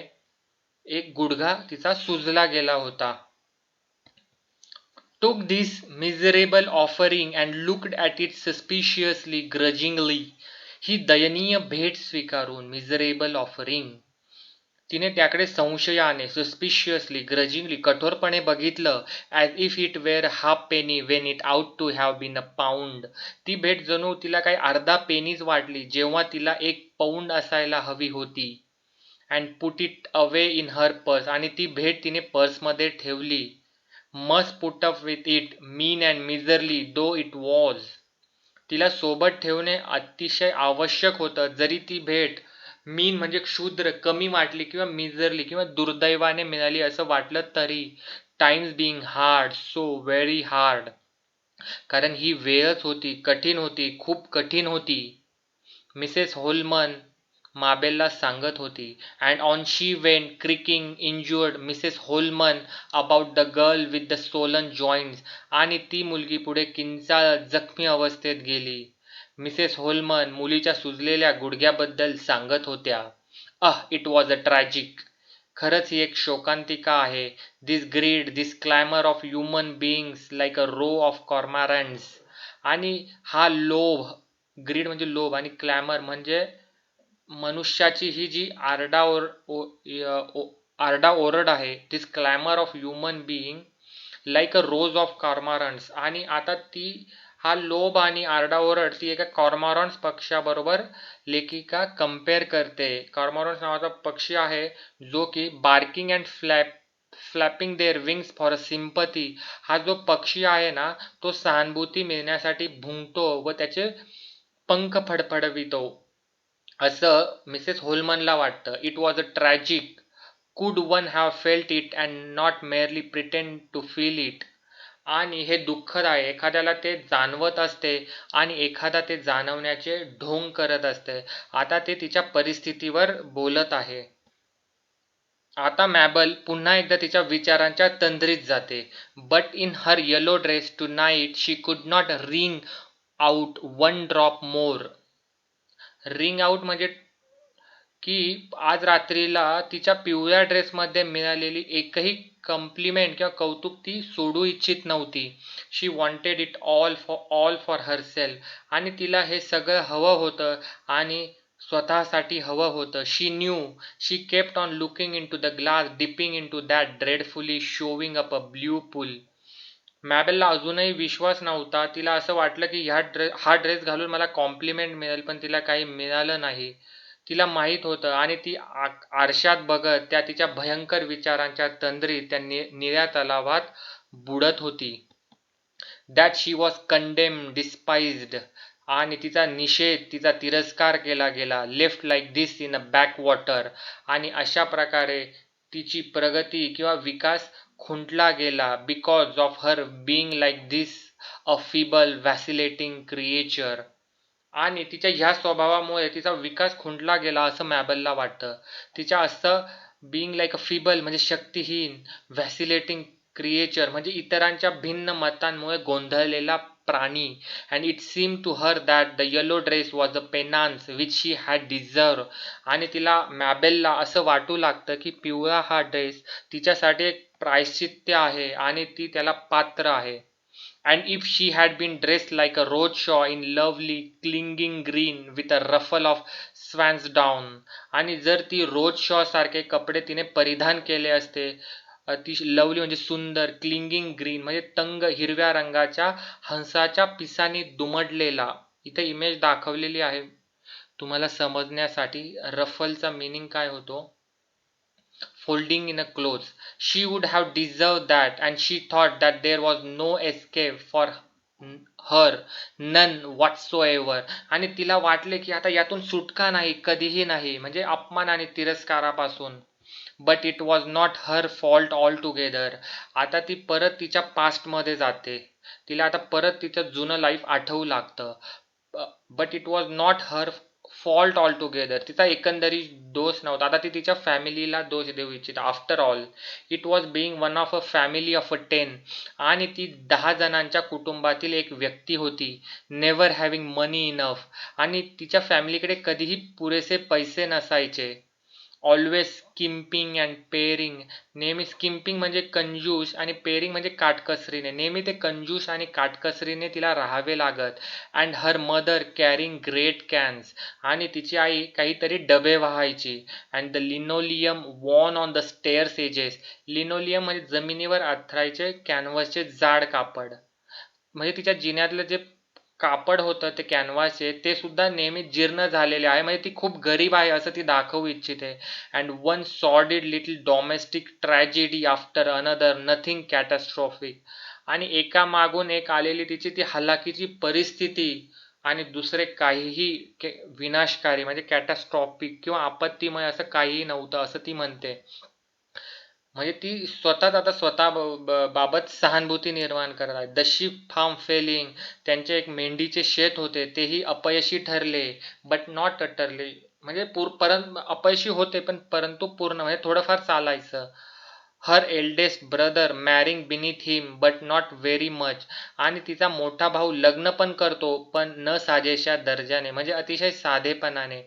एक गुडघा तिचा सुजला गेला होता. Took this miserable offering and looked at it suspiciously, grudgingly. ही दयनीय भेट स्वीकारून, मिझरेबल ऑफरिंग, तिने त्याकडे संशयाने, सस्पिशियसली, ग्रजिंगली, कठोरपणे बघितलं. As if it were half penny when it ought to have been a pound. ती भेट जणू तिला काही अर्धा पेनीच वाटली जेव्हा तिला 1 पौंड असायला हवी होती. And put it away in her purse, आणि ती भेट तिने पर्समध्ये ठेवली. Must put up with it, mean and miserly though it was. तिला सोबत ठेवणे अतिशय आवश्यक होतं, जरी ती भेट मीन म्हणजे क्षुद्र, कमी वाटली किंवा मिझरली किंवा दुर्दैवाने मिळाली असं वाटलं तरी. Times being hard, so very hard. कारण ही वेळच होती, कठीण होती, खूप कठीण होती. मिसेस होलमन माबेलला सांगत होती. And on she went creaking injured Mrs Holman about the girl with the stolen joints. आणि ती मुलगी पुढे किंचाळत जखमी अवस्थेत गेली. मिसेस होलमन मुलीच्या सुजलेल्या गुडघ्याबद्दल सांगत होत्या. It was a tragic. खरंच ही एक शोकांतिका आहे. This greed, this clamour of human beings like a row of cormorants. आणि हा लोभ, ग्रीड म्हणजे लोभ आणि क्लॅमर म्हणजे मनुष्याची ही जी आरडाओरड आहे. This clamour of human being like a rows of cormorants. आणि आता ती हा लोभ आणि आरडाओरड ती एका कॉर्मॉरंट्स पक्ष्याबरोबर लेखिका कम्पेअर करते. कॉर्मॉरंट्स नावाचा पक्षी आहे जो की barking and flapping their wings for a sympathy. हा जो पक्षी आहे ना, तो सहानुभूती मिळण्यासाठी भुंकतो व त्याचे पंख फडफडवितो असं मिसेस होलमनला वाटतं. It was a tragic. Could one have felt it and not merely pretend to feel it. आणि हे दुःखद आहे. एखाद्याला ते जाणवत असते आणि एखादा ते जाणवण्याचे ढोंग करत असते. आता ते तिच्या परिस्थितीवर बोलत आहे. आता मॅबल पुन्हा एकदा तिच्या विचारांच्या तंद्रीत जाते. But in her yellow dress tonight she could not wring out one drop more. Wring out म्हणजे की आज रात्रीला तिच्या पिवळ्या ड्रेसमध्ये मिळालेली एकही कॉम्प्लिमेंट किंवा कौतुक ती सोडू इच्छित नव्हती. She wanted it all for herself. आणि तिला हे सगळं हवं होतं आणि स्वतःसाठी हवं होतं. She knew. She kept on looking in to the glass, dipping into that dreadfully showing up a blue pool. मॅबेलला अजूनही विश्वास नव्हता. तिला असं वाटलं की हा ड्रेस घालून मला कॉम्प्लिमेंट मिळेल, पण तिला काही मिळालं नाही. तिला माहीत होतं आणि ती आरशात बघत त्या तिच्या भयंकर विचारांच्या तंद्रीत त्या निळ्या तलावात बुडत होती. That she was condemned, despised. आणि तिचा निषेध, तिचा तिरस्कार केला गेला. Left like this in a backwater. आणि अशा प्रकारे तिची प्रगती किंवा विकास खुंटला गेला. Because of her being like this a feeble vacillating creature. आणि तिच्या ह्या स्वभावामुळे तिचा विकास खुंटला गेला असं मॅबलला वाटतं. तिच्या असं बिईंग लाईक अ फिबल म्हणजे शक्तिहीन, व्हॅसिलेटिंग क्रिएचर म्हणजे इतरांच्या भिन्न मतांमुळे गोंधळलेला प्राणी. And it seem to her that the yellow dress was a penance which she had deserve. आणि तिला मॅबेलला असं वाटू लागतं की पिवळा हा ड्रेस तिच्यासाठी एक प्रायश्चित्य आहे आणि ती त्याला पात्र आहे. And if she had been dressed like a roadshaw in lovely clinging green with a ruffle of swansdown. आणि जर ती रोजशॉ सारखे कपडे तिने परिधान केले असते, ती लवली म्हणजे सुंदर, क्लिंगिंग ग्रीन म्हणजे तंग हिरव्या रंगाच्या हंसाच्या पिसानी दुमडलेला. इथे इमेज दाखवलेली आहे तुम्हाला समजण्यासाठी. रफलचा मिनिंग काय होतो? Folding in a clothes. She would have deserved that, and she thought that there was no escape for her, none whatsoever. आणि तिला वाटले की आता यातून सुटका नाही, कधीही नाही, म्हणजे अपमान आणि तिरस्कारापासून. But it was not her fault altogether. आता ती परत तिच्या पास्टमध्ये जाते. तिला आता परत तिचं जुनं लाईफ आठवू लागतं. But it was not her fault all together. तिचा एकंदरीत दोष नव्हता. आता ती तिच्या फॅमिलीला दोष देऊ इच्छिता. After all it was being one of a family of a 10. आणि ती 10 जणांच्या कुटुंबातील एक व्यक्ती होती. Never having money enough. आणि तिच्या फॅमिलीकडे कधीही पुरेसे पैसे नसायचे. Always skimping and paring. नेहमी स्किम्पिंग म्हणजे कंजूस आणि पेअरिंग म्हणजे काटकसरीने. नेहमी ते कंजूस आणि काटकसरीने तिला राहावे लागत. And her mother carrying great cans. आणि तिची आई काहीतरी डबे वाहायची. And the linoleum worn on the stairs edges. Linoleum म्हणजे जमिनीवर अंथरायचे कॅनव्हसचे जाड कापड. म्हणजे तिच्या जिन्यातलं जे कापड होतं ते कॅनव्हासचे ते सुद्धा नेहमी जीर्ण झालेले आहे, म्हणजे ती खूप गरीब आहे असं ती दाखवू इच्छिते. And one sordid little domestic tragedy after another, nothing catastrophic. आणि एका मागून एक आलेली तिची ती हलाखीची परिस्थिती आणि दुसरे काहीही विनाशकारी म्हणजे कॅटास्ट्रॉफिक किंवा आपत्तीमय असं काहीही नव्हतं असं ती म्हणते. म्हणजे ती स्वतःच आता बाबत सहानुभूती निर्माण करत आहे. द शिप फार्म फेलिंग, त्यांचे एक मेंढीचे शेत होते तेही अपयशी ठरले, बट नॉट अटरली. म्हणजे अपयशी होते पण परंतु पूर्ण म्हणजे थोडंफार चालायचं. Her eldest brother marrying beneath him but not very much. आणि तिचा मोठा भाऊ लग्न पण करतो पण न साजेशा दर्जाने म्हणजे अतिशय साधेपणाने.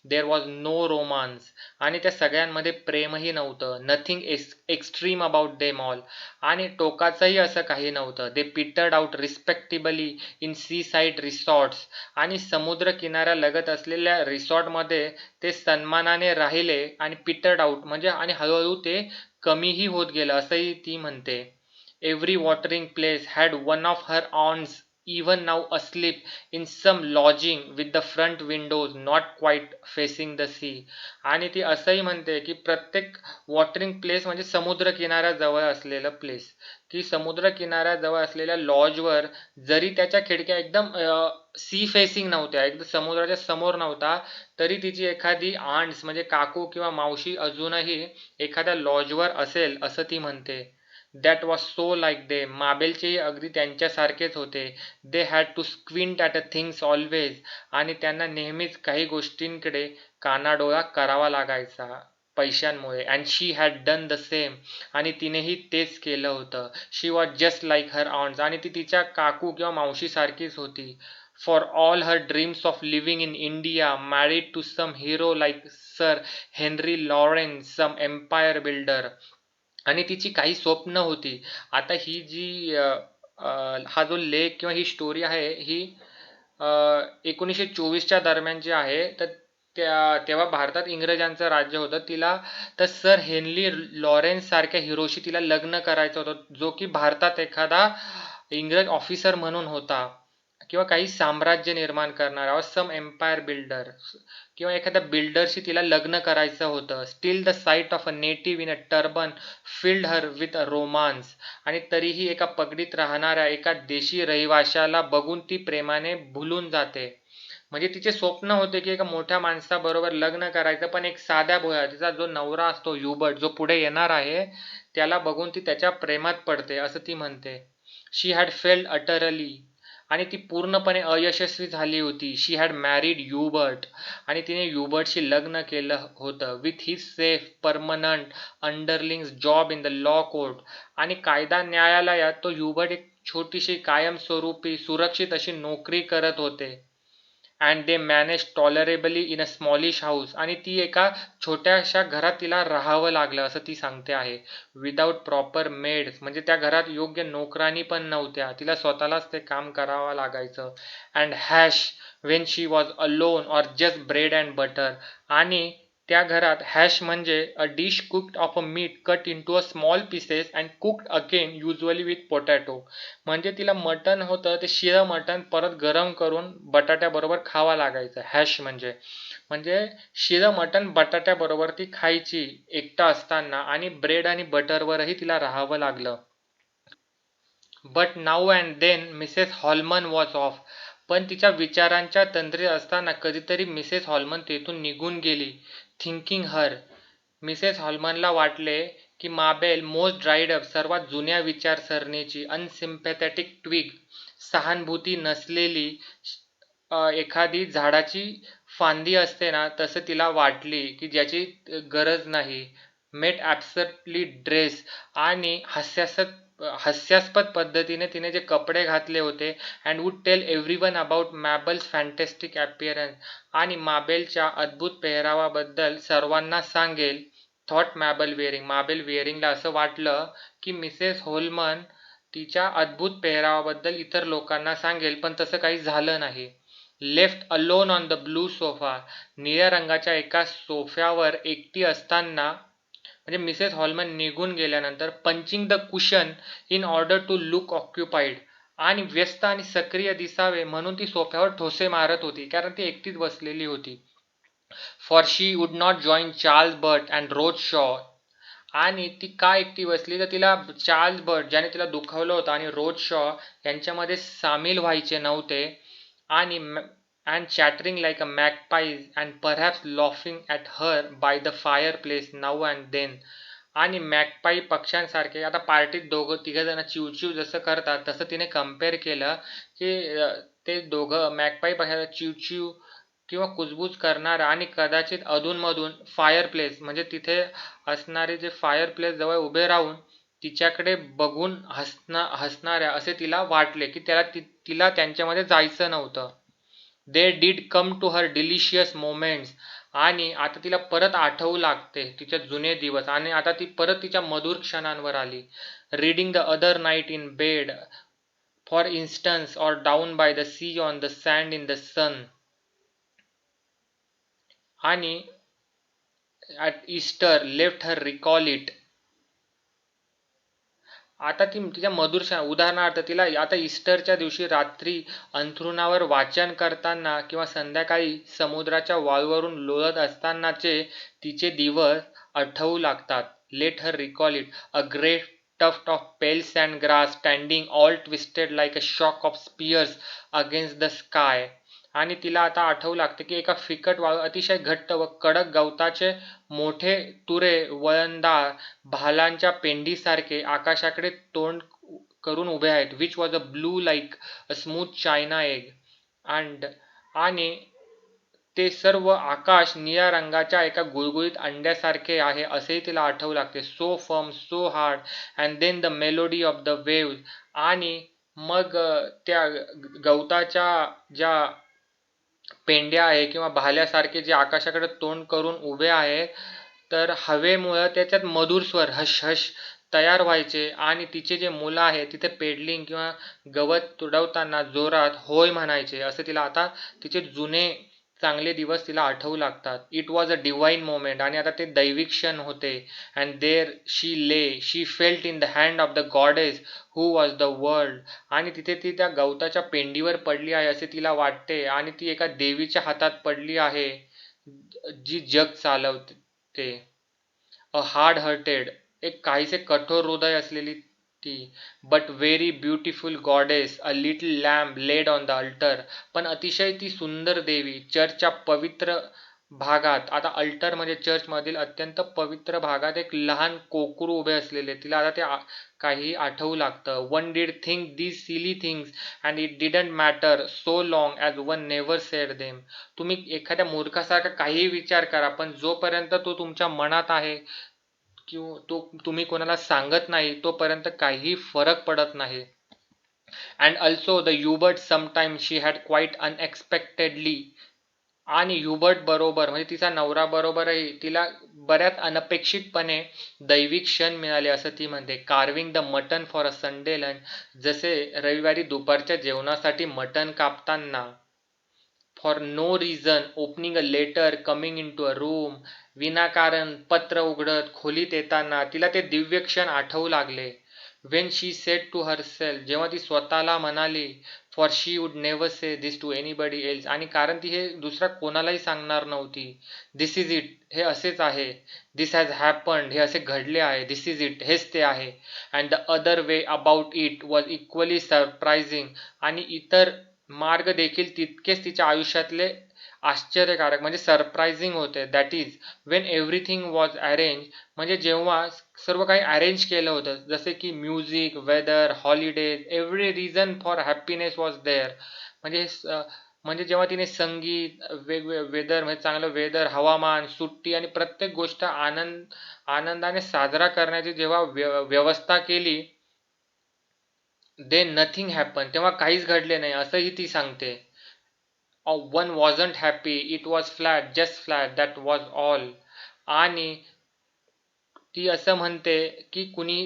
There was no romance. आणि त्या सगळ्यांमध्ये प्रेमही नव्हतं. Nothing extreme about them all. आणि टोकाचंही असं काही नव्हतं. They petered out respectably in seaside resorts. आणि समुद्र किनाऱ्यालगत असलेल्या रिसॉर्टमध्ये ते सन्मानाने राहिले आणि पिटर्ड आउट म्हणजे आणि हळूहळू ते कमीही होत गेलं असंही ती म्हणते. Every watering place had one of her aunts even now asleep in some lodging with the front windows not quite facing the sea. आणि ती असंही म्हणते की प्रत्येक वॉटरिंग प्लेस म्हणजे समुद्र किनाऱ्याजवळ असलेलं प्लेस, की समुद्र किनाऱ्याजवळ असलेल्या लॉजवर जरी त्याच्या खिडक्या एकदम सी फेसिंग नव्हत्या, एकदम समुद्राच्या समोर नव्हता, तरी तिची एखादी आंट्स म्हणजे काकू किंवा मावशी अजूनही एखाद्या लॉजवर असेल असं ती म्हणते. That was so like they. माबेलचेही अगदी त्यांच्यासारखेच होते. They had to squint at a things always. आणि त्यांना नेहमीच काही गोष्टींकडे कानाडोळा करावा लागायचा पैशांमुळे. And she had done the same. आणि तिनेही तेच केलं होतं. She was just like her aunts. आणि ती तिच्या काकू किंवा मावशीसारखीच होती. For all her dreams of living in India, married to some hero like Sir Henry Lawrence, some empire builder. आणि तिची काही स्वप्न होती. आता ही जी हा जो लेख किंवा ही स्टोरी आहे ही 1924च्या दरम्यानची आहे. तर तेव्हा भारतात इंग्रजांचं राज्य होतं. तिला तर सर हेनरी लॉरेन्स सारख्या हिरोशी तिला लग्न करायचं होतं, जो की भारतात एखादा इंग्रज ऑफिसर म्हणून होता किंवा काही साम्राज्य निर्माण करणारा सम एम्पायर बिल्डर किंवा एखाद्या बिल्डरशी तिला लग्न करायचं होतं. Steel the site of a native in a turban field her with a romance. आणि तरीही एका पगडीत राहणाऱ्या एका देशी रहिवाशाला बघून ती प्रेमाने भुलून जाते. म्हणजे तिचे स्वप्न होते की एका मोठ्या माणसाबरोबर लग्न करायचं, पण एक साध्या भोळ्या तिचा जो नवरा असतो ह्युबर्ट, जो पुढे येणार आहे, त्याला बघून ती त्याच्या प्रेमात पडते असं ती म्हणते. She had failed utterly. आणि ती पूर्णपणे अयशस्वी झाली होती. She had married Hubert. आणि तिने ह्युबर्टशी लग्न केलं होतं with his safe permanent underlings job in the law court. आणि कायदा न्यायालयात तो ह्युबर्ट एक छोटीशी कायमस्वरूपी सुरक्षित अशी नोकरी करत होते. And they manage tolerably in a smallish house. आणि ती एका छोट्याशा घरात तिला राहावं लागलं असं ती सांगते आहे. विदाऊट प्रॉपर मेड्स म्हणजे त्या घरात योग्य नोकरानी पण नव्हत्या, तिला स्वतःलाच ते काम करावं लागायचं. And hash when she was alone or just bread and butter. आणि त्या घरात हॅश म्हणजे a dish cooked of a meat cut into a small pieces and cooked again usually with potato. म्हणजे तिला मटण होतं ते शिळं मटण परत गरम करून बटाट्याबरोबर खावा लागायचं. हॅश म्हणजे म्हणजे शिळं मटण बटाट्याबरोबर ती खायची एकटा असताना, आणि ब्रेड आणि बटरवरही तिला राहावं लागलं. But now and then Mrs Holman was off. पण तिच्या विचारांच्या तंद्रीत असताना कधीतरी मिसेस हॉलमन तेथून निघून गेली. थिंकिंग हर. मिसेस हॉलमनला वाटले की माबेल मोस्ट ड्राईड अप, सर्वात जुन्या विचारसरणीची, अनसिम्पॅथेटिक ट्विग, सहानुभूती नसलेली एखादी झाडाची फांदी असते ना, तसं तिला वाटली की ज्याची गरज नाही. Met absurdly dressed. आणि हास्यास्पद पद्धतीने तिने जे कपडे घातले होते. And would tell everyone about Mabel's fantastic appearance. आणि माबेलच्या अद्भुत पेहरावाबद्दल सर्वांना सांगेल. Thought Mabel Waring. माबेल वेअरिंगला असं वाटलं की मिसेस होलमन तिच्या अद्भुत पेहरावाबद्दल इतर लोकांना सांगेल, पण तसं काही झालं नाही. Left alone on the blue sofa. निळ्या रंगाच्या एका सोफ्यावर एकटी असताना म्हणजे मिसेस हॉलमन निघून गेल्यानंतर, punching the cushion in order to look occupied. आणि व्यस्त आणि सक्रिय दिसावे म्हणून ती सोफ्यावर ठोसे मारत होती, कारण ती एकटीच बसलेली होती. For she would not join Charles Burt and Rose Shaw. आणि ती का एकटी बसली, तर तिला चार्ल्स बर्ट ज्याने तिला दुखावलं होतं आणि रोज शॉ यांच्यामध्ये सामील व्हायचे नव्हते. आणि and chattering like a magpies and perhaps laughing at her by the fireplace now and then. आणि मॅगपाई पक्ष्यांसारखे आता पार्टीत दोघं तिघं जण चिवचिव जसं करतात तसं तिने कम्पेअर केलं की ते दोघं मॅगपाई पक्ष्याला चिवचिव किंवा कुजबूज करणारा आणि कदाचित अधूनमधून फायर प्लेस म्हणजे तिथे असणारे जे फायर प्लेस जवळ उभे राहून तिच्याकडे बघून हसणाऱ्या असे तिला वाटले की तिला त्यांच्यामध्ये जायचं नव्हतं. They did come to her delicious moments. आणि आता तिला परत आठवू लागते तिचे जुने दिवस आणि आता ती परत तिच्या मधुर क्षणांवर आली. Reading the other night in bed for instance or down by the sea on the sand in the sun. आणि at Easter left her recall it. आता ती तिच्या मधुर उदाहरणार्थ तिला आता ईस्टरच्या दिवशी रात्री अंथरुणावर वाचन करताना किंवा संध्याकाळी समुद्राच्या वाळूवरून लोळत असतानाचे तिचे दिवस आठवू लागतात. Let her recall it a great tuft of pale sand grass standing all twisted like a shock of spears against the sky. आणि तिला आता आठवू लागते की एका फिकट वाळू अतिशय घट्ट व कडक गवताचे मोठे तुरे वळणदार भालांच्या पेंडीसारखे आकाशाकडे तोंड करून उभे आहेत. Which was a blue like a smooth China egg. And आणि ते सर्व आकाश निळ्या रंगाच्या एका गुळगुळीत अंड्यासारखे आहे असेही तिला आठवू लागते. So firm so hard and then the melody of the waves. आणि मग त्या गवताच्या ज्या पेंड्या आहे किंवा भाल्यासारखे जे आकाशाकडे तोंड करून उभे आहेत तर हवेमुळं त्याच्यात मधुर स्वर हश हश तयार व्हायचे आणि तिचे जे मुलं आहे तिथे पेडलिंग किंवा गवत तुडवताना जोरात होय म्हणायचे. असं तिला आता तिचे जुने चांगले दिवस तिला आठवू लागतात. It was a divine moment. आणि आता ते दैविक क्षण होते. And there she lay she felt in the hand of the goddess who was the world. आणि तिथे ती त्या गवताच्या पेंडीवर पडली आहे असे तिला वाटते आणि ती एका देवीच्या हातात पडली आहे जी जग चालवते. अ हार्ड हर्टेड एक काहीसे कठोर हृदय असलेली ती but very beautiful goddess a little lamb laid on the altar. पण अतिशय ती सुंदर देवी चर्चच्या पवित्र भागात. आता अल्टर म्हणजे चर्च मधील अत्यंत पवित्र भागात एक लहान कोकरू उभे असलेले तिला आता ते काही आठवू लागतं. One did think these silly things and it didn't matter so long as one never said them. तुम्ही एखाद्या मूर्खासारखा काहीही विचार करा पण जोपर्यंत तो तुमच्या मनात आहे किंवा तो तुम्ही कोणाला सांगत नाही तोपर्यंत काहीही फरक पडत नाही. And also the Hubert sometime she had quite unexpectedly. आणि ह्युबर्ट बरोबर म्हणजे तिचा नवरा बरोबरही तिला बऱ्याच अनपेक्षितपणे दैविक क्षण मिळाले असं ती म्हणते. Carving the mutton for a Sunday lunch. जसे रविवारी दुपारच्या जेवणासाठी मटन कापताना. For no reason opening a letter coming into a room. विनाकारण पत्र उघडत खोलीत येताना तिला ते दिव्य क्षण आठवू लागले. When she said to herself जेव्हा ती स्वतःला म्हणाली. For she would never say this to anybody else. आणि कारण ती हे दुसऱ्या कोणालाही सांगणार नव्हती. दिस इज इट हे असेच आहे. दिस हॅज हॅपन्ड हे असे घडले आहे. दिस इज इट हेच ते आहे. And the other way about it was equally surprising. आणि इतर मार्ग देखील तितकेच तिच्या आयुष्यातले आश्चर्यकारक म्हणजे सरप्रायझिंग होते. That is when everything was arrange म्हणजे जेव्हा सर्व काही अरेंज केलं होतं जसे की music weather holidays every reason for happiness was there. म्हणजे म्हणजे जेव्हा तिने संगीत वेदर म्हणजे चांगलं वेदर हवामान सुट्टी आणि प्रत्येक गोष्ट आनंदाने साजरा करण्याची जेव्हा व्यवस्था केली देन नथिंग हॅपन तेव्हा काहीच घडले नाही असंही ती सांगते. One wasn't happy it was flat just flat that was all. आणि ती असं म्हणते की कुणी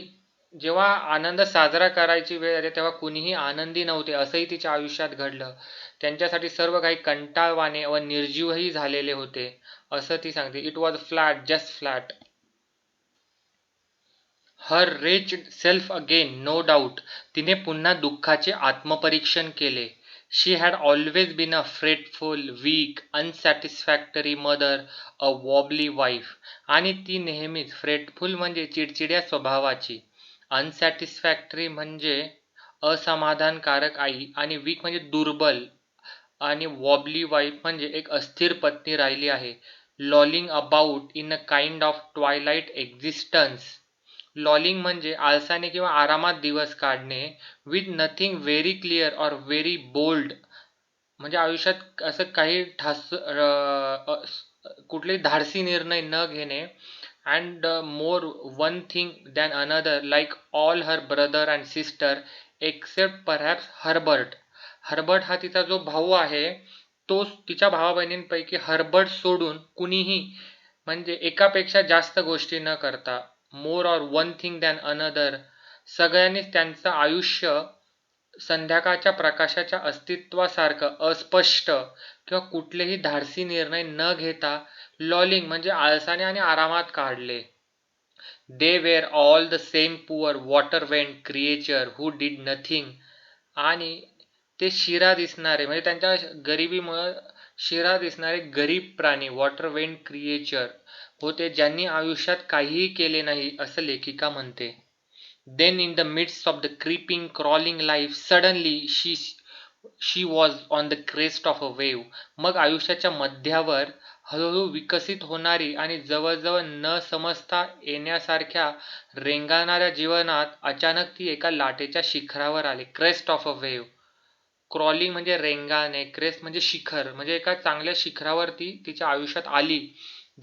जेव्हा आनंद साजरा करायची वेळ आली तेव्हा कुणीही आनंदी नव्हते असंही तिच्या आयुष्यात घडलं. त्यांच्यासाठी सर्व काही कंटाळवाणे व निर्जीवही झालेले होते असं ती सांगते. It was flat just flat. Her wretched self again, no doubt. तिने पुन्हा दुःखाचे आत्मपरीक्षण केले. She had always been a fretful, weak, unsatisfactory mother, a wobbly wife. आणि ती नेहमीच फ्रेटफुल म्हणजे चिडचिड्या स्वभावाची, अनसॅटिस्फॅक्टरी म्हणजे असमाधानकारक आई, आणि वीक म्हणजे दुर्बल, आणि वॉबली वाईफ म्हणजे एक अस्थिर पत्नी राहिली आहे. Lolling about in a kind of twilight existence. Lolling म्हणजे आळसाने किंवा आरामात दिवस काढणे, with nothing very clear or very bold. म्हणजे आयुष्यात असं काही कुठलेही धाडसी निर्णय न घेणे. And more one thing than another, like all her brother and sister except perhaps Herbert. Herbert हा तिचा जो भाऊ आहे, तो तिच्या भावा बहिणींपैकी हर्बर्ट सोडून कुणीही, म्हणजे एकापेक्षा जास्त गोष्टी न करता, more or one thing than another, सगळ्यांनीच त्यांचं आयुष्य संध्याकाळच्या प्रकाशाच्या अस्तित्वासारखं अस्पष्ट किंवा कुठलेही धाडसी निर्णय न घेता लॉलिंग म्हणजे आळसाने आणि आरामात काढले. They were all the same poor water went creature who did nothing. आणि ते शिरा दिसणारे, म्हणजे त्यांच्या गरिबीमुळे शिरा दिसणारे गरीब प्राणी, वॉटर वेंट क्रिएचर होते, ज्यांनी आयुष्यात काहीही केले नाही, असं लेखिका म्हणते. Then in the midst of the creeping, crawling life, suddenly she was on the crest of a wave. मग आयुष्याच्या मध्यावर हळूहळू विकसित होणारी आणि जवळजवळ न समजता येण्यासारख्या रेंगाळणाऱ्या जीवनात अचानक ती एका लाटेच्या शिखरावर आली. Crest of a wave. Crawling म्हणजे रेंगाळणे, क्रेस्ट म्हणजे शिखर, म्हणजे एका चांगल्या शिखरावरती तिच्या आयुष्यात आली.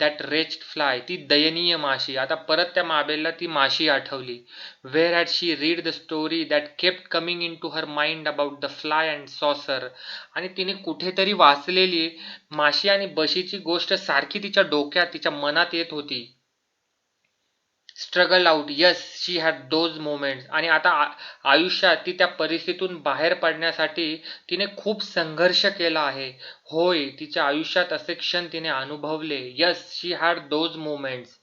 दॅट रेच्ड फ्लाय, ती दयनीय माशी. आता परत त्या माबेलला ती माशी आठवली. Where had she read the story that kept coming in to her mind about the fly and saucer. आणि तिने कुठेतरी वाचलेली माशी आणि बशीची गोष्ट सारखी तिच्या डोक्यात, तिच्या मनात येत होती. Struggle out, yes she had those moments. आणि आता आयुष्यात ती त्या परिस्थितीतून बाहेर पडण्यासाठी तिने खूप संघर्ष केला आहे. होय, तिच्या आयुष्यात असे क्षण तिने अनुभवले. Yes she had those moments.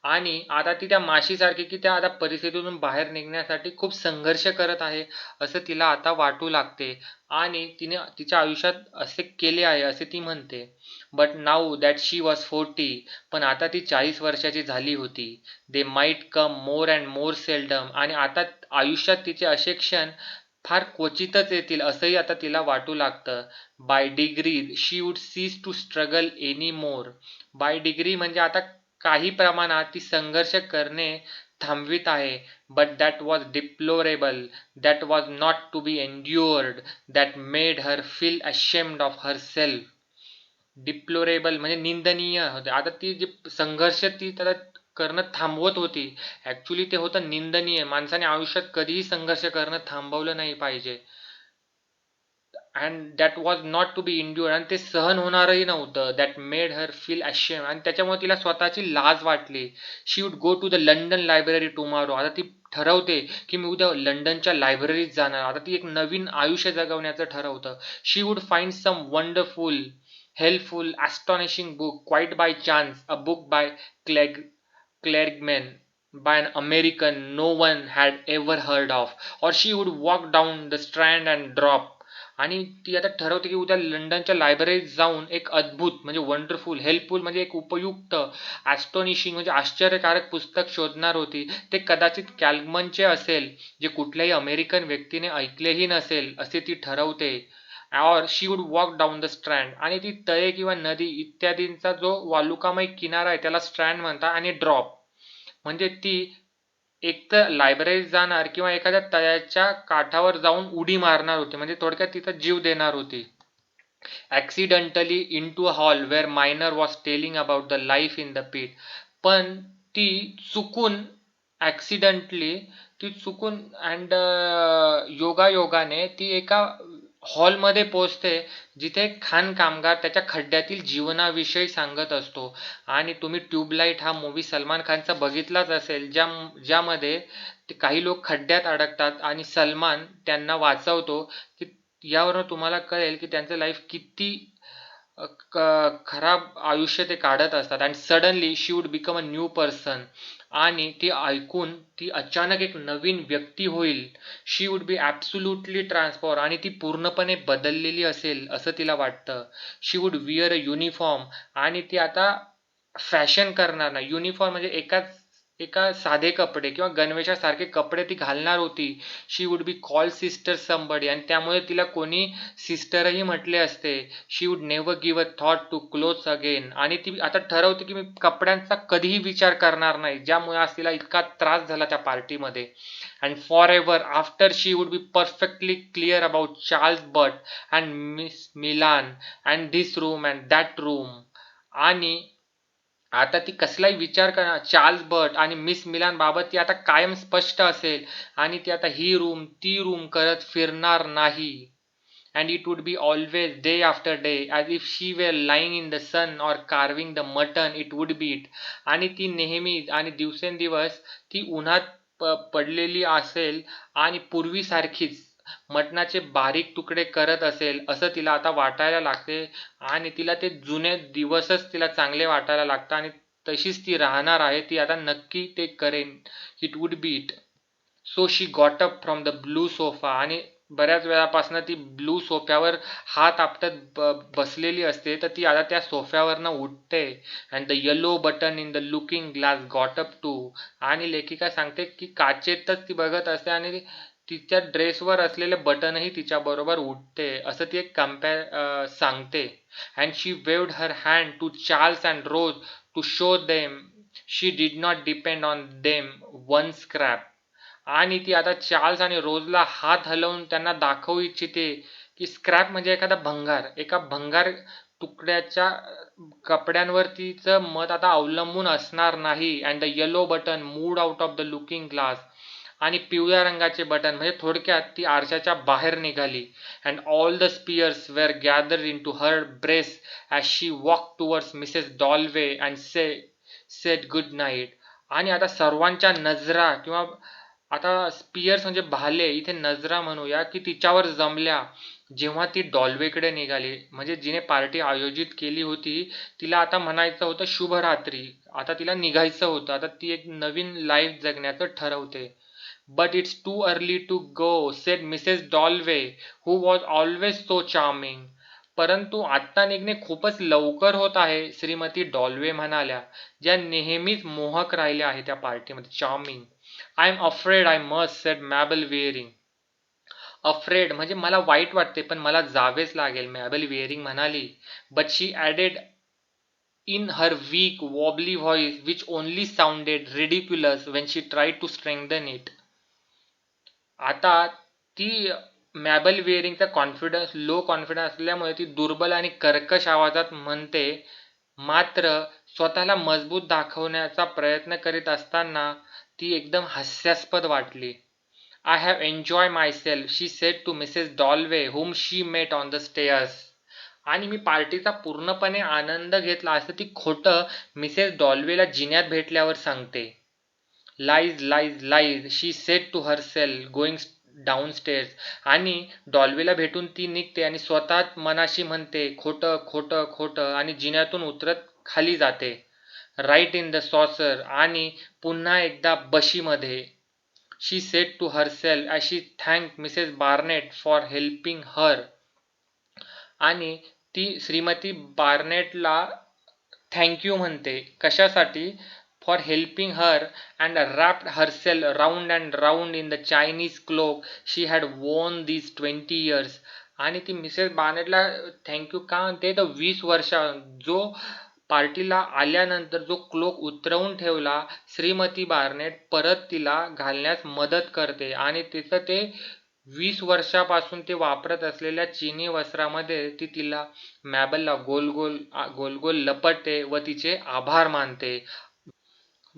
आणि आता ती त्या माशीसारखी, की त्या आता परिस्थितीतून बाहेर निघण्यासाठी खूप संघर्ष करत आहे असं तिला आता वाटू लागते. आणि तिने तिच्या आयुष्यात असे केले आहे असे ती म्हणते. But now that she was 40, पण आता ती 40 वर्षाची झाली होती. They might come more and more seldom. आणि आता आयुष्यात तिचे असे क्षण फार क्वचितच येतील असंही आता तिला वाटू लागतं. By degree she would cease to struggle any more. By degree म्हणजे आता काही प्रमाणात ती संघर्ष करणे थांबवित आहे. But that was deplorable, that was not to be endured, that made her feel ashamed of herself. Deplorable म्हणजे निंदनीय होते. आता ती जी संघर्ष ती त्याला करणं थांबवत होती, ऍक्च्युली ते होतं निंदनीय. माणसाने आयुष्यात कधीही संघर्ष करणं थांबवलं नाही पाहिजे. And that was not to be endure, आणि ते सहन होणारही नव्हतं. That made her feel ashamed, आणि त्याच्यामुळे तिला स्वतःची लाज वाटली. She would go to the London library tomorrow. आता ती ठरवते की मी उद्या लंडनच्या लायब्ररीत जाणार. आता ती एक नवीन आयुष्य जगवण्याचं ठरवतं. She would find some wonderful, helpful, astonishing book quite by chance, a book by clergyman, by an American no one had ever heard of, or she would walk down the Strand and drop. आणि ती आता ठरवते की उद्या लंडनच्या लायब्ररीत जाऊन एक अद्भुत म्हणजे वंडरफुल, हेल्पफुल म्हणजे एक उपयुक्त, ॲस्टोनिशिंग म्हणजे आश्चर्यकारक पुस्तक शोधणार होती. ते कदाचित कॅल्गमनचे असेल, जे कुठल्याही अमेरिकन व्यक्तीने ऐकलेही नसेल असे ती ठरवते. और she would walk down the Strand, आणि ती तळे किंवा नदी इत्यादींचा जो वालुकामय किनारा आहे त्याला स्ट्रँड म्हणतात. आणि ड्रॉप म्हणजे ती एक तर लायब्ररीत जाणार किंवा एखाद्या तळ्याच्या काठावर जाऊन उडी मारणार होती, म्हणजे थोडक्यात तिचा जीव देणार होती. Accidentally into a hall where miner was telling about the life in the pit. पण ती चुकून, ॲक्सिडेंटली ती चुकून अँड योगायोगाने ती एका हॉलमध्ये पोचते, जिथे एक खाण कामगार त्याच्या खड्ड्यातील जीवनाविषयी सांगत असतो. आणि तुम्ही ट्यूबलाइट हा मूवी सलमान खानचा बघितलाच असेल, ज्यामध्ये ते काही लोक खड्ड्यात अडकतात आणि सलमान त्यांना वाचवतो. की यावरून तुम्हाला कळेल की त्यांचं लाईफ किती खराब आयुष्य ते काढत असतात. And suddenly she would become a new person. आणि ती ऐकून ती अचानक एक नवीन व्यक्ती होईल. शी वुड बी ॲब्सोल्युटली ट्रान्सफॉर्म आणि ती पूर्णपणे बदललेली असेल असं तिला वाटतं. शी वुड विअर अ युनिफॉर्म आणि ती आता फॅशन करणार नाही. युनिफॉर्म म्हणजे एका साधे कपडे किंवा गणवेशासारखे कपडे ती घालणार होती. She would be call sister somebody आणि त्यामुळे तिला कोणी सिस्टरही म्हटले असते. She would never give a thought to clothes again आणि ती आता ठरवते की मी कपड्यांचा कधीही विचार करणार नाही, ज्यामुळे आज तिला इतका त्रास झाला त्या पार्टीमध्ये. And for ever after she would be perfectly clear about Charles but and Miss Milan and this room and that room. आणि आता ती कसलाही विचार करणार चार्ल्स बट आणि मिस मिलान बाबत ती आता कायम स्पष्ट असेल आणि ती आता ही रूम ती रूम करत फिरणार नाही. And it would be always day after day as if she were lying in the sun or carving the mutton it would be it. आणि ती नेहमी आणि दिवसेंदिवस ती उन्हात पडलेली असेल आणि पूर्वीसारखीच मटणाचे बारीक तुकडे करत असेल असं तिला आता वाटायला लागते. आणि तिला ते जुने दिवसच तिला चांगले वाटायला लागतात आणि तशीच ती राहणार आहे. ती आता नक्की ते करेन. It would be it. So she got up from the blue sofa आणि बऱ्याच वेळापासून ती ब्लू सोफ्यावर हात आपटत बसलेली असते, तर ती आता त्या सोफ्यावरनं उठते. And the yellow button in the looking glass got up to. आणि लेखिका सांगते की काचेतच ती बघत असते आणि तिच्या ड्रेसवर असलेले बटनही तिच्याबरोबर उठते असं ती एक सांगते. And she waved her hand to Charles and Rose to show them she did not depend on them one scrap. आणि ती आता चार्ल्स आणि रोजला हात हलवून त्यांना दाखवू इच्छिते की स्क्रॅप म्हणजे एखादा भंगार, एका भंगार तुकड्याच्या कपड्यांवर तिचं मत आता अवलंबून असणार नाही. And the yellow button moved out of the looking glass आणि पिवळ्या रंगाचे बटन म्हणजे थोडक्यात ती आरशाच्या बाहेर निघाली. And all the spears were gathered in to her breast as she walk towards Mrs Dalloway and said good night. आणि आता सर्वांच्या नजरा किंवा आता स्पियर्स म्हणजे भाले, इथे नजरा म्हणूया की तिच्यावर जमल्या जेव्हा ती डॉल्वेकडे निघाली. म्हणजे जिने पार्टी आयोजित केली होती तिला आता म्हणायचं होतं शुभरात्री. आता तिला निघायचं होतं. आता ती एक नवीन लाईफ जगण्याचं ठरवते. But it's too early to go said Mrs Dalloway who was always so charming. परंतु आत्ता निघणे खूपच लवकर होत आहे, श्रीमती डॉल्वे म्हणाल्या, ज्या नेहमीच मोहक राहिल्या आहेत त्या पार्टीमध्ये. Charming. I am afraid I must said Mabel Waring. Afraid म्हणजे मला वाईट वाटते पण मला जावेच लागेल, मॅबल वेअरिंग म्हणाली. But she added in her weak, wobbly voice, which only sounded ridiculous when she tried to strengthen it. आता ती मॅबल वेअरिंगचा लो कॉन्फिडन्स असल्यामुळे ती दुर्बल आणि कर्कश आवाजात म्हणते. मात्र स्वतःला मजबूत दाखवण्याचा प्रयत्न करीत असताना ती एकदम हास्यास्पद वाटली. I have enjoy myself she said to Mrs Dalloway whom she met on the stairs. आणि मी पार्टीचा पूर्णपणे आनंद घेतला असं ती खोटं मिसेस डॉल्वेला जिन्यात भेटल्यावर सांगते. Lies lies lies she said to herself going downstairs. आणि डॉल्वेला भेटून ती निघते आणि स्वतः मनाशी म्हणते खोटं खोटं खोटं आणि जिन्यातून उतरत खाली जाते. राईट इन द सॉसर आणि पुन्हा एकदा बशीमध्ये. She said to herself as she thanked Mrs Barnet for helping her. आणि ती श्रीमती बार्नेटला थँक्यू म्हणते. कशासाठी? For helping her and wrapped herself round and round in the Chinese cloak she had worn these 20 years. आणि ती Mrs बार्नेटला thank you का म्हणते तर 20 वर्ष जो पार्टीला आल्यानंतर जो क्लोक उतरवून ठेवला श्रीमती बार्नेट परत तिला घालण्यास मदत करते आणि तिचं ते 20 वर्षापासून ते वापरत असलेल्या चिनी वस्त्रामध्ये ती तिला मॅबलला गोल गोल लपटते व तिचे आभार मानते.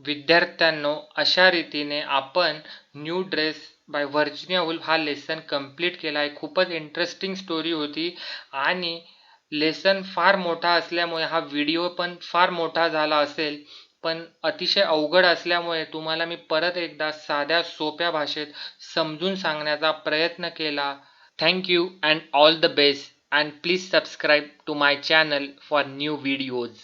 विद्यार्थ्यांनो, अशा रीतीने आपण new dress by Virginia Woolf हा लेसन कंप्लीट केला आहे. खूपच इंटरेस्टिंग स्टोरी होती आणि लेसन फार मोठा असल्यामुळे हा व्हिडिओ पण फार मोठा झाला असेल, पण अतिशय अवघड असल्यामुळे तुम्हाला मी परत एकदा साध्या सोप्या भाषेत समजून सांगण्याचा प्रयत्न केला. Thank you and all the best and please subscribe to my channel for new videos.